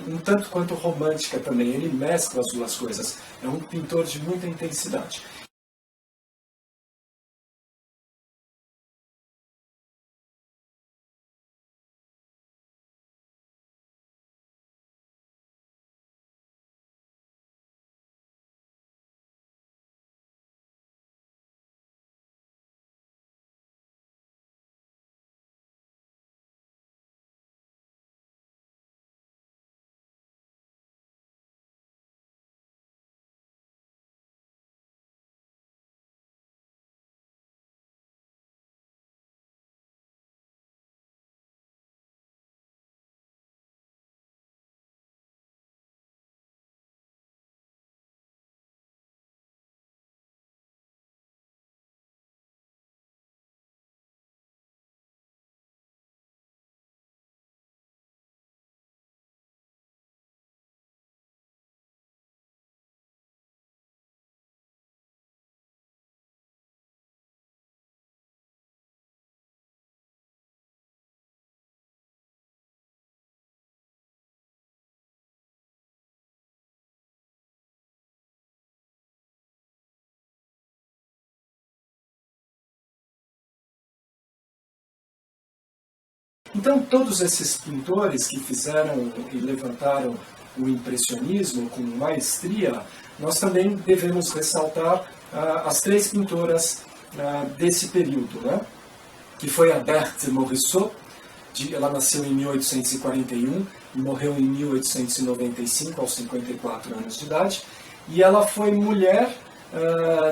um tanto quanto romântica também. Ele mescla as duas coisas. É um pintor de muita intensidade. Então, todos esses pintores que fizeram e levantaram o impressionismo com maestria, nós também devemos ressaltar as três pintoras desse período, né? Que foi a Berthe Morisot. Ela nasceu em 1841 e morreu em 1895, aos 54 anos de idade, e ela foi mulher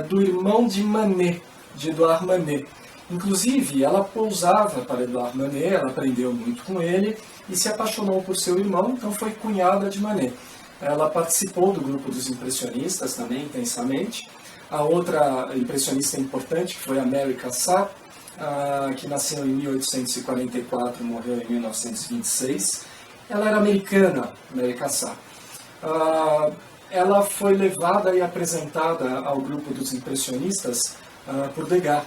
do irmão de Manet, de Edouard Manet. Inclusive, ela pousava para Edouard Manet, ela aprendeu muito com ele e se apaixonou por seu irmão, então foi cunhada de Manet. Ela participou do grupo dos impressionistas também intensamente. A outra impressionista importante que foi a Mary Cassatt, que nasceu em 1844 e morreu em 1926. Ela era americana, Mary Cassatt. Ela foi levada e apresentada ao grupo dos impressionistas por Degas,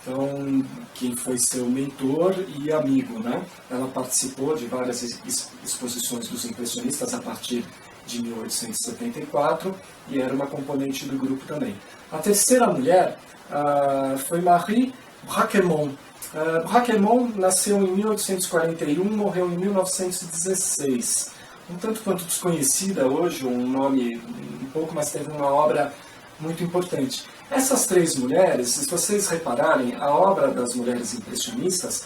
então, quem foi seu mentor e amigo, né? Ela participou de várias exposições dos impressionistas a partir de 1874 e era uma componente do grupo também. A terceira mulher foi Marie Braquemont. Braquemont nasceu em 1841 e morreu em 1916. Um tanto quanto desconhecida hoje, um nome um pouco, mas teve uma obra muito importante. Essas três mulheres, se vocês repararem, a obra das mulheres impressionistas,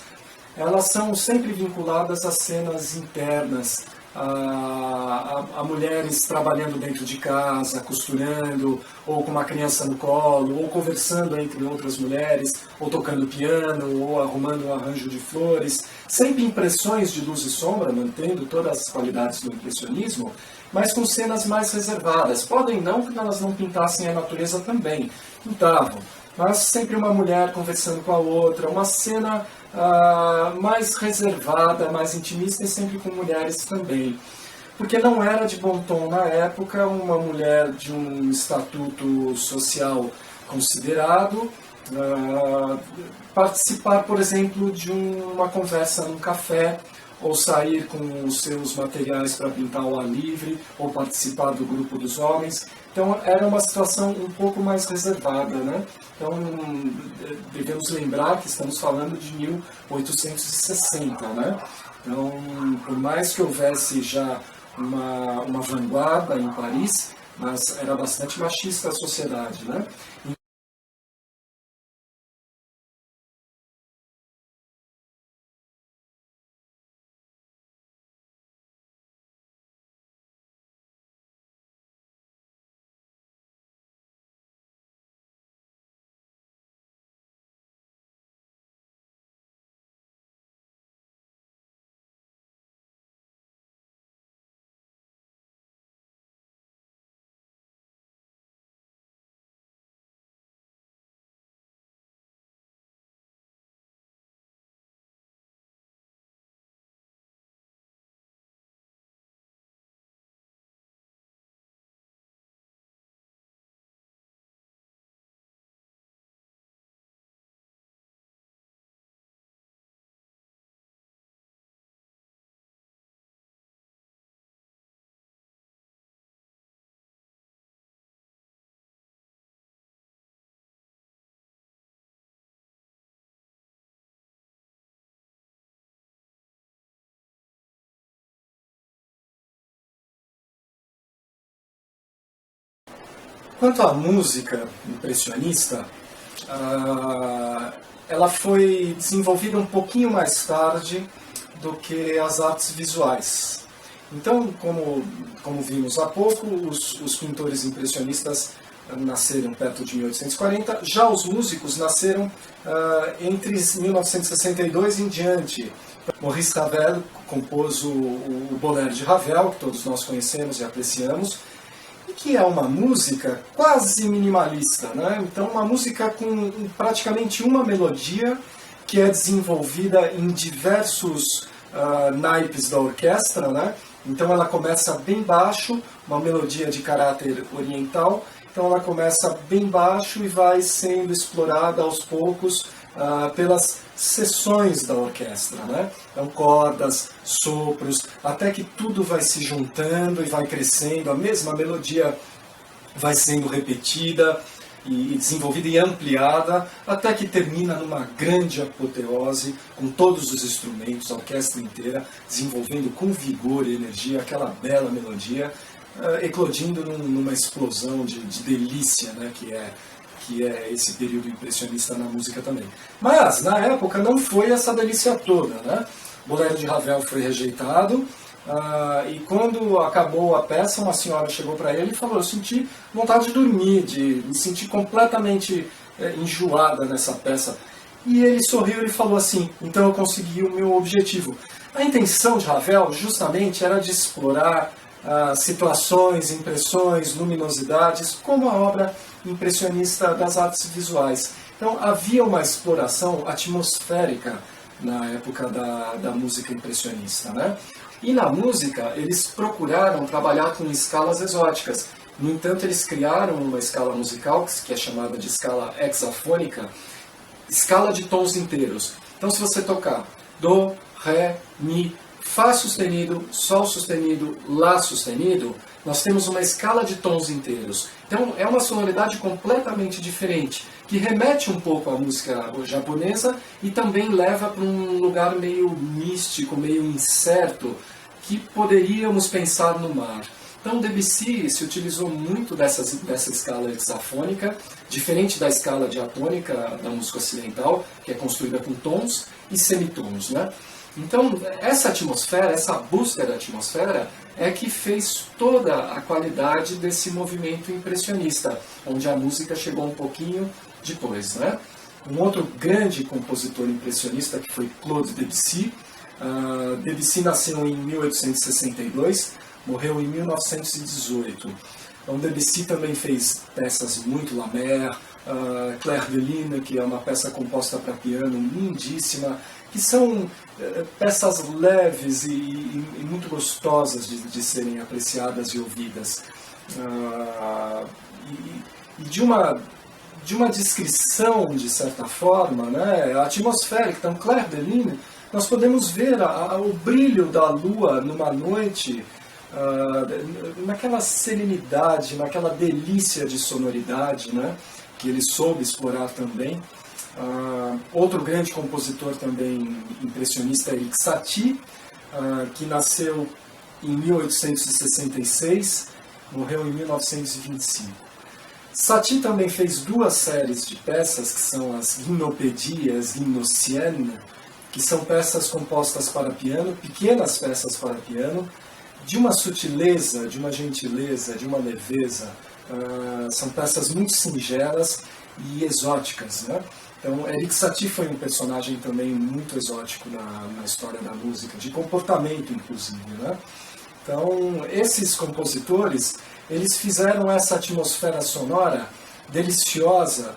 elas são sempre vinculadas a cenas internas, a mulheres trabalhando dentro de casa, costurando, ou com uma criança no colo, ou conversando entre outras mulheres, ou tocando piano, ou arrumando um arranjo de flores. Sempre impressões de luz e sombra, mantendo todas as qualidades do impressionismo, mas com cenas mais reservadas. Podem não que elas não pintassem a natureza também, pintavam, mas sempre uma mulher conversando com a outra, uma cena mais reservada, mais intimista e sempre com mulheres também. Porque não era de bom tom na época uma mulher de um estatuto social considerado participar, por exemplo, de uma conversa num café, ou sair com os seus materiais para pintar ao ar livre, ou participar do grupo dos homens. Então, era uma situação um pouco mais reservada, né? Então, devemos lembrar que estamos falando de 1860, né? Então, por mais que houvesse já uma vanguarda em Paris, mas era bastante machista a sociedade, né? Quanto à música impressionista, ela foi desenvolvida um pouquinho mais tarde do que as artes visuais. Então, como vimos há pouco, os pintores impressionistas nasceram perto de 1840, já os músicos nasceram entre 1962 em diante. Maurice Ravel compôs o Bolero de Ravel, que todos nós conhecemos e apreciamos, e que é uma música quase minimalista, né? Então, uma música com praticamente uma melodia que é desenvolvida em diversos naipes da orquestra, né? Então ela começa bem baixo, uma melodia de caráter oriental, então ela começa bem baixo e vai sendo explorada aos poucos pelas seções da orquestra, né? Então cordas, sopros, até que tudo vai se juntando e vai crescendo, a mesma melodia vai sendo repetida, e desenvolvida e ampliada, até que termina numa grande apoteose, com todos os instrumentos, a orquestra inteira, desenvolvendo com vigor e energia aquela bela melodia, eclodindo numa explosão de delícia, né, que é esse período impressionista na música também. Mas, na época, não foi essa delícia toda, né? O Bolero de Ravel foi rejeitado, e quando acabou a peça, uma senhora chegou para ele e falou: eu senti vontade de dormir, de me sentir completamente enjoada nessa peça. E ele sorriu e falou assim: então eu consegui o meu objetivo. A intenção de Ravel justamente era de explorar situações, impressões, luminosidades, como a obra impressionista das artes visuais. Então havia uma exploração atmosférica na época da música impressionista, né? E na música eles procuraram trabalhar com escalas exóticas. No entanto, eles criaram uma escala musical que é chamada de escala hexafônica, escala de tons inteiros. Então, se você tocar do, ré, mi, fá sustenido, sol sustenido, lá sustenido, nós temos uma escala de tons inteiros. Então é uma sonoridade completamente diferente, que remete um pouco à música japonesa e também leva para um lugar meio místico, meio incerto, que poderíamos pensar no mar. Então Debussy se utilizou muito dessa escala hexafônica, diferente da escala diatônica da música ocidental, que é construída com tons e semitons, né? Então, essa atmosfera, essa busca da atmosfera, é que fez toda a qualidade desse movimento impressionista, onde a música chegou um pouquinho depois, né? Um outro grande compositor impressionista, que foi Claude Debussy. Debussy nasceu em 1862, morreu em 1918. Então, Debussy também fez peças muito La Mer, Clair de Lune, que é uma peça composta para piano lindíssima, que são peças leves e muito gostosas de serem apreciadas e ouvidas. E de uma descrição, de certa forma, né, atmosférica. Então, Clair de Lune, nós podemos ver o brilho da lua numa noite, naquela serenidade, naquela delícia de sonoridade, né, que ele soube explorar também. Outro grande compositor também impressionista é Erik Satie, que nasceu em 1866, morreu em 1925. Satie também fez duas séries de peças, que são as Gymnopédies, Gymnosiennes, que são peças compostas para piano, pequenas peças para piano, de uma sutileza, de uma gentileza, de uma leveza. São peças muito singelas e exóticas, né? Então, Erik Satie foi um personagem também muito exótico na história da música, de comportamento, inclusive, né? Então, esses compositores, eles fizeram essa atmosfera sonora deliciosa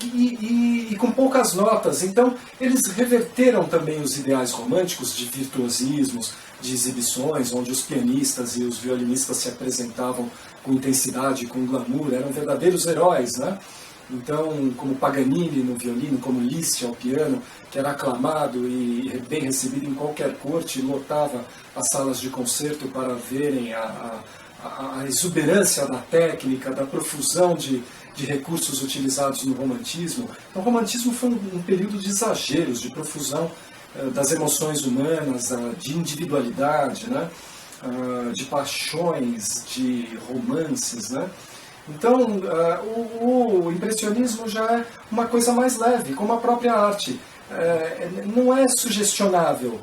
e com poucas notas. Então, eles reverteram também os ideais românticos de virtuosismos, de exibições, onde os pianistas e os violinistas se apresentavam com intensidade, com glamour, eram verdadeiros heróis, né? Então, como Paganini no violino, como Liszt ao piano, que era aclamado e bem recebido em qualquer corte, lotava as salas de concerto para verem a exuberância da técnica, da profusão de recursos utilizados no romantismo. Então, o romantismo foi um período de exageros, de profusão das emoções humanas, de individualidade, né? De paixões, de romances, né? Então, o impressionismo já é uma coisa mais leve, como a própria arte. Não é sugestionável,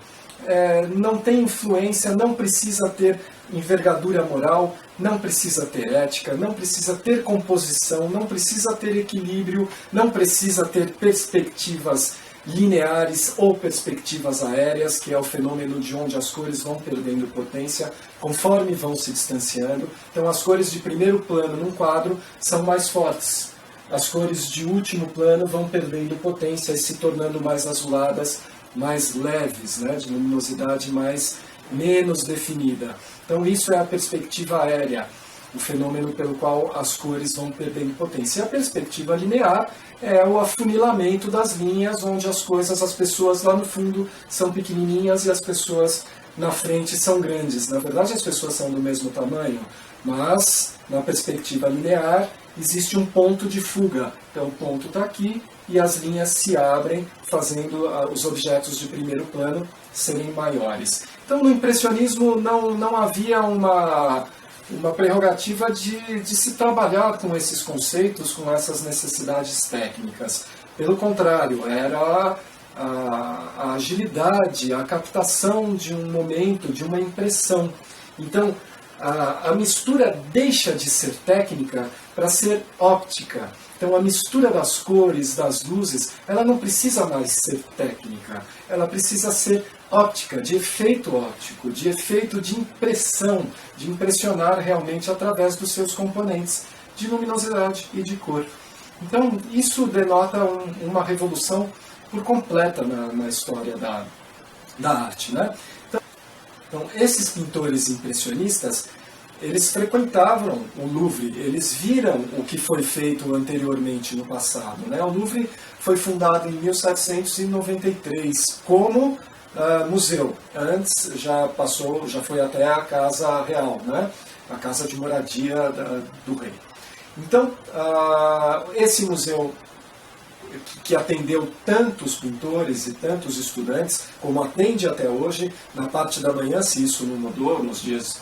não tem influência, não precisa ter envergadura moral, não precisa ter ética, não precisa ter composição, não precisa ter equilíbrio, não precisa ter perspectivas lineares ou perspectivas aéreas, que é o fenômeno de onde as cores vão perdendo potência conforme vão se distanciando. Então as cores de primeiro plano num quadro são mais fortes. As cores de último plano vão perdendo potência e se tornando mais azuladas, mais leves, né, de luminosidade menos definida. Então isso é a perspectiva aérea, o fenômeno pelo qual as cores vão perdendo potência. E a perspectiva linear é o afunilamento das linhas, onde as pessoas lá no fundo são pequenininhas e as pessoas na frente são grandes. Na verdade, as pessoas são do mesmo tamanho, mas na perspectiva linear, existe um ponto de fuga. Então o ponto está aqui e as linhas se abrem, fazendo os objetos de primeiro plano serem maiores. Então no impressionismo não havia uma prerrogativa de se trabalhar com esses conceitos, com essas necessidades técnicas. Pelo contrário, era a agilidade, a captação de um momento, de uma impressão. Então, a mistura deixa de ser técnica para ser óptica. Então, a mistura das cores, das luzes, ela não precisa mais ser técnica. Ela precisa ser óptica, de efeito óptico, de efeito de impressão, de impressionar realmente através dos seus componentes de luminosidade e de cor. Então, isso denota uma revolução por completa na história da arte, né? Então, esses pintores impressionistas, eles frequentavam o Louvre, eles viram o que foi feito anteriormente no passado, né? O Louvre foi fundado em 1793 como museu. Antes já foi até a Casa Real, né? A casa de moradia do rei. Então, esse museu que atendeu tantos pintores e tantos estudantes, como atende até hoje, na parte da manhã, se isso não mudou nos dias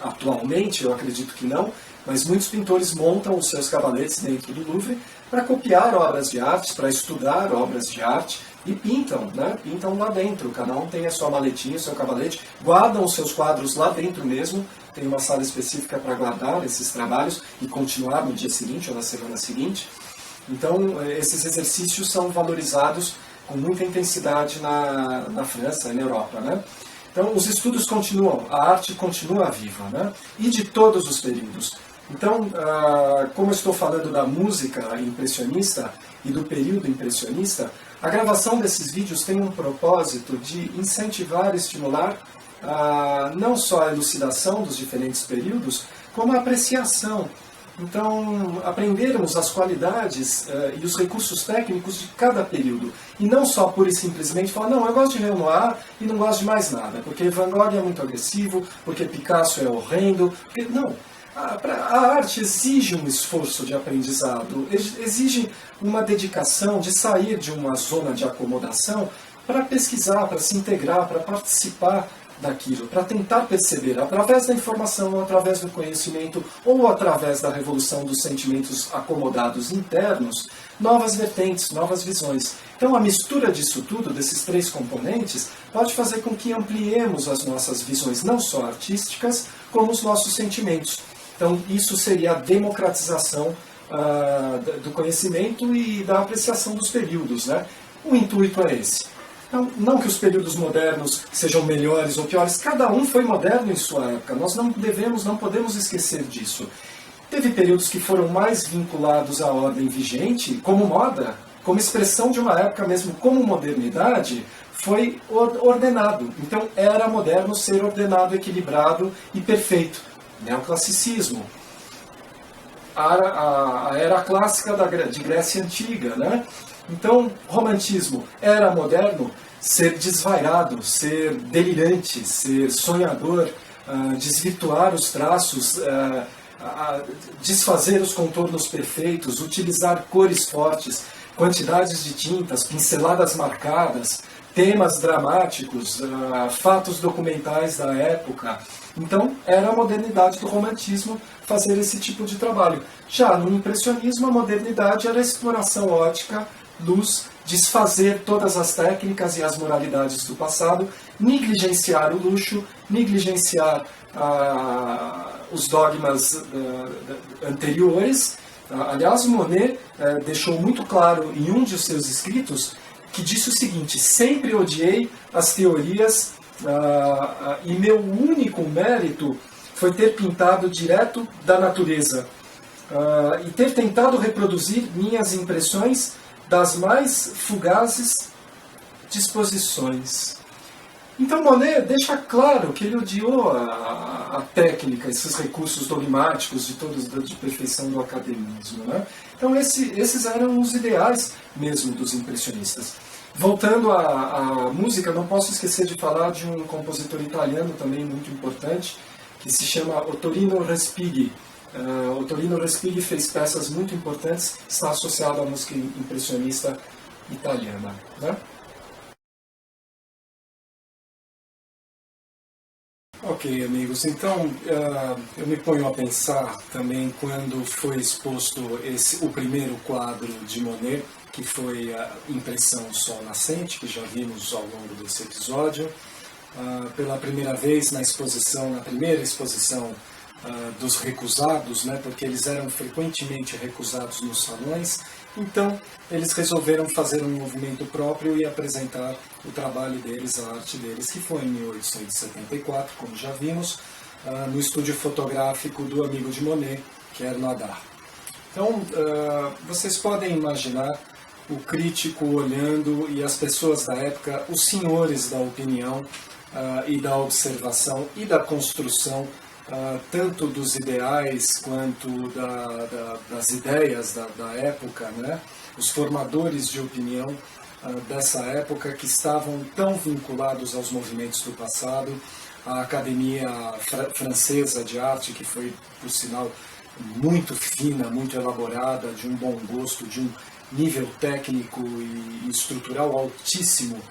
atualmente, eu acredito que não, mas muitos pintores montam os seus cavaletes dentro do Louvre para copiar obras de arte, para estudar obras de arte, e pintam, né? Pintam lá dentro, cada um tem a sua maletinha, o seu cavalete, guardam os seus quadros lá dentro mesmo, tem uma sala específica para guardar esses trabalhos e continuar no dia seguinte ou na semana seguinte. Então, esses exercícios são valorizados com muita intensidade na França e na Europa, né? Então, os estudos continuam, a arte continua viva, né? E de todos os períodos. Então, como eu estou falando da música impressionista e do período impressionista, a gravação desses vídeos tem um propósito de incentivar e estimular não só a elucidação dos diferentes períodos, como a apreciação. Então, aprendermos as qualidades e os recursos técnicos de cada período. E não só pura e simplesmente falar, não, eu gosto de Renoir e não gosto de mais nada, porque Van Gogh é muito agressivo, porque Picasso é horrendo. Não, a arte exige um esforço de aprendizado, exige uma dedicação de sair de uma zona de acomodação para pesquisar, para se integrar, para participar daquilo, para tentar perceber, através da informação, através do conhecimento ou através da revolução dos sentimentos acomodados internos, novas vertentes, novas visões. Então a mistura disso tudo, desses três componentes, pode fazer com que ampliemos as nossas visões, não só artísticas, como os nossos sentimentos. Então isso seria a democratização do conhecimento e da apreciação dos períodos, né? O intuito é esse. Não que os períodos modernos sejam melhores ou piores, cada um foi moderno em sua época, nós não podemos esquecer disso. Teve períodos que foram mais vinculados à ordem vigente, como moda, como expressão de uma época mesmo, como modernidade, foi ordenado. Então era moderno ser ordenado, equilibrado e perfeito. Neoclassicismo. A era clássica de Grécia Antiga, né? Então, romantismo era moderno ser desvairado, ser delirante, ser sonhador, desvirtuar os traços, desfazer os contornos perfeitos, utilizar cores fortes, quantidades de tintas, pinceladas marcadas, temas dramáticos, fatos documentais da época. Então, era a modernidade do romantismo fazer esse tipo de trabalho. Já no impressionismo, a modernidade era a exploração ótica, luz, desfazer todas as técnicas e as moralidades do passado, negligenciar o luxo, negligenciar os dogmas anteriores. Aliás, Monet deixou muito claro em um de seus escritos que disse o seguinte: sempre odiei as teorias e meu único mérito foi ter pintado direto da natureza e ter tentado reproduzir minhas impressões das mais fugazes disposições. Então Monet deixa claro que ele odiou a técnica, esses recursos dogmáticos de perfeição do academismo, né? Então esses eram os ideais mesmo dos impressionistas. Voltando à música, não posso esquecer de falar de um compositor italiano também muito importante, que se chama Ottorino Respighi. O Torino Respighi fez peças muito importantes, está associado à música impressionista italiana, né? Ok, amigos, então eu me ponho a pensar também quando foi exposto o primeiro quadro de Monet, que foi a Impressão Sol Nascente, que já vimos ao longo desse episódio, pela primeira vez na primeira exposição dos recusados, né, porque eles eram frequentemente recusados nos salões, então eles resolveram fazer um movimento próprio e apresentar o trabalho deles, a arte deles, que foi em 1874, como já vimos, no estúdio fotográfico do amigo de Monet, que era Nadar. Então, vocês podem imaginar o crítico olhando e as pessoas da época, os senhores da opinião e da observação e da construção, tanto dos ideais quanto das ideias da época, né? Os formadores de opinião dessa época que estavam tão vinculados aos movimentos do passado, a Academia Francesa de Arte, que foi, por sinal, muito fina, muito elaborada, de um bom gosto, de um nível técnico e estrutural altíssimo.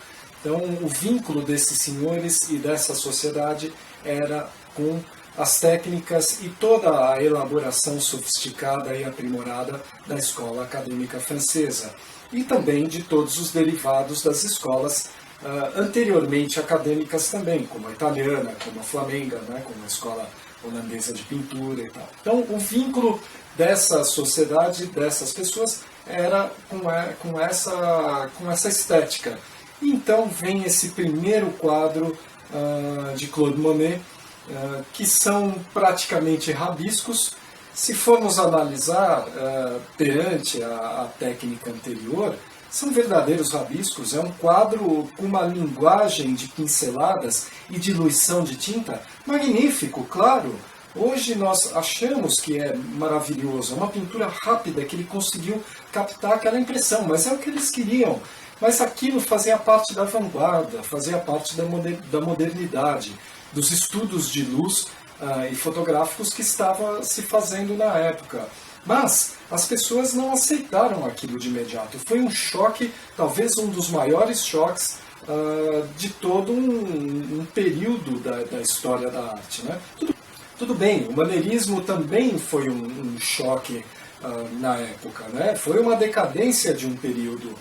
Então, o vínculo desses senhores e dessa sociedade era com as técnicas e toda a elaboração sofisticada e aprimorada da escola acadêmica francesa e também de todos os derivados das escolas anteriormente acadêmicas também, como a italiana, como a flamenga, né, como a escola holandesa de pintura e tal. Então, o vínculo dessa sociedade, dessas pessoas, era com essa estética. E então vem esse primeiro quadro de Claude Monet, que são praticamente rabiscos. Se formos analisar perante a técnica anterior, são verdadeiros rabiscos. É um quadro com uma linguagem de pinceladas e diluição de tinta magnífico, claro. Hoje nós achamos que é maravilhoso, é uma pintura rápida que ele conseguiu captar aquela impressão, mas é o que eles queriam. Mas aquilo fazia parte da vanguarda, fazia parte da modernidade, dos estudos de luz e fotográficos que estava se fazendo na época. Mas as pessoas não aceitaram aquilo de imediato. Foi um choque, talvez um dos maiores choques de todo um período da história da arte, né? Tudo bem, o maneirismo também foi um choque na época, né? Foi uma decadência de um período,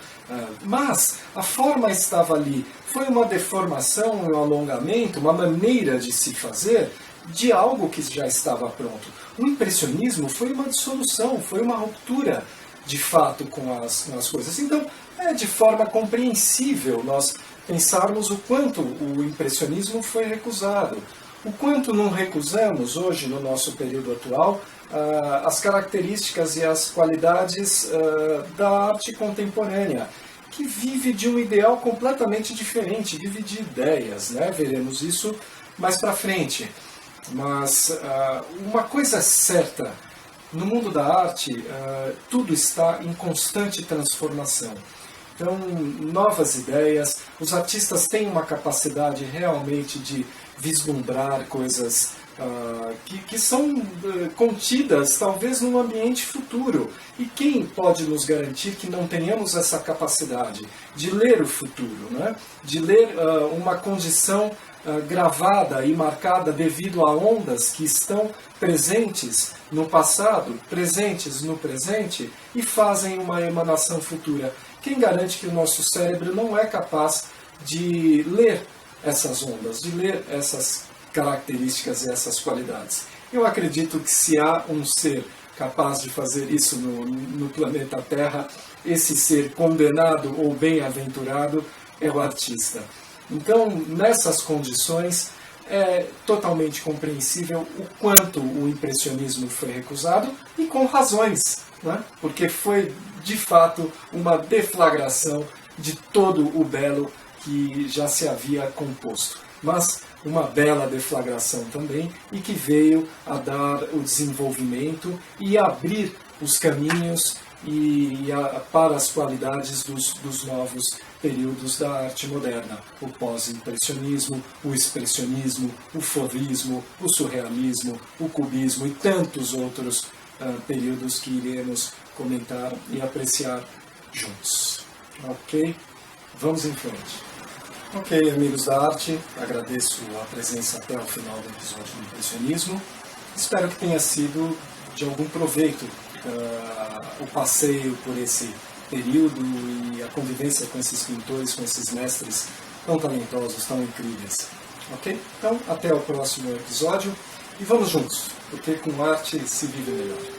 mas a forma estava ali. Foi uma deformação, um alongamento, uma maneira de se fazer de algo que já estava pronto. O impressionismo foi uma dissolução, foi uma ruptura de fato com as coisas. Então, é de forma compreensível nós pensarmos o quanto o impressionismo foi recusado. O quanto não recusamos hoje, no nosso período atual, as características e as qualidades da arte contemporânea, que vive de um ideal completamente diferente, vive de ideias, né? Veremos isso mais para frente. Mas uma coisa é certa, no mundo da arte, tudo está em constante transformação. Então, novas ideias, os artistas têm uma capacidade realmente de vislumbrar coisas que são contidas, talvez, num ambiente futuro. E quem pode nos garantir que não tenhamos essa capacidade de ler o futuro, né? De ler uma condição gravada e marcada devido a ondas que estão presentes no passado, presentes no presente e fazem uma emanação futura. Quem garante que o nosso cérebro não é capaz de ler essas ondas, de ler essas características e essas qualidades? Eu acredito que se há um ser capaz de fazer isso no planeta Terra, esse ser condenado ou bem-aventurado é o artista. Então, nessas condições, é totalmente compreensível o quanto o impressionismo foi recusado, e com razões, né? Porque foi, de fato, uma deflagração de todo o belo que já se havia composto. Mas uma bela deflagração também, e que veio a dar o desenvolvimento e abrir os caminhos para as qualidades dos novos períodos da arte moderna, o pós-impressionismo, o expressionismo, o fauvismo, o surrealismo, o cubismo e tantos outros períodos que iremos comentar e apreciar juntos. Ok? Vamos em frente. Ok, amigos da arte, agradeço a presença até o final do episódio do impressionismo. Espero que tenha sido de algum proveito o passeio por esse período e a convivência com esses pintores, com esses mestres tão talentosos, tão incríveis. Ok? Então, até o próximo episódio e vamos juntos, porque com arte se vive melhor.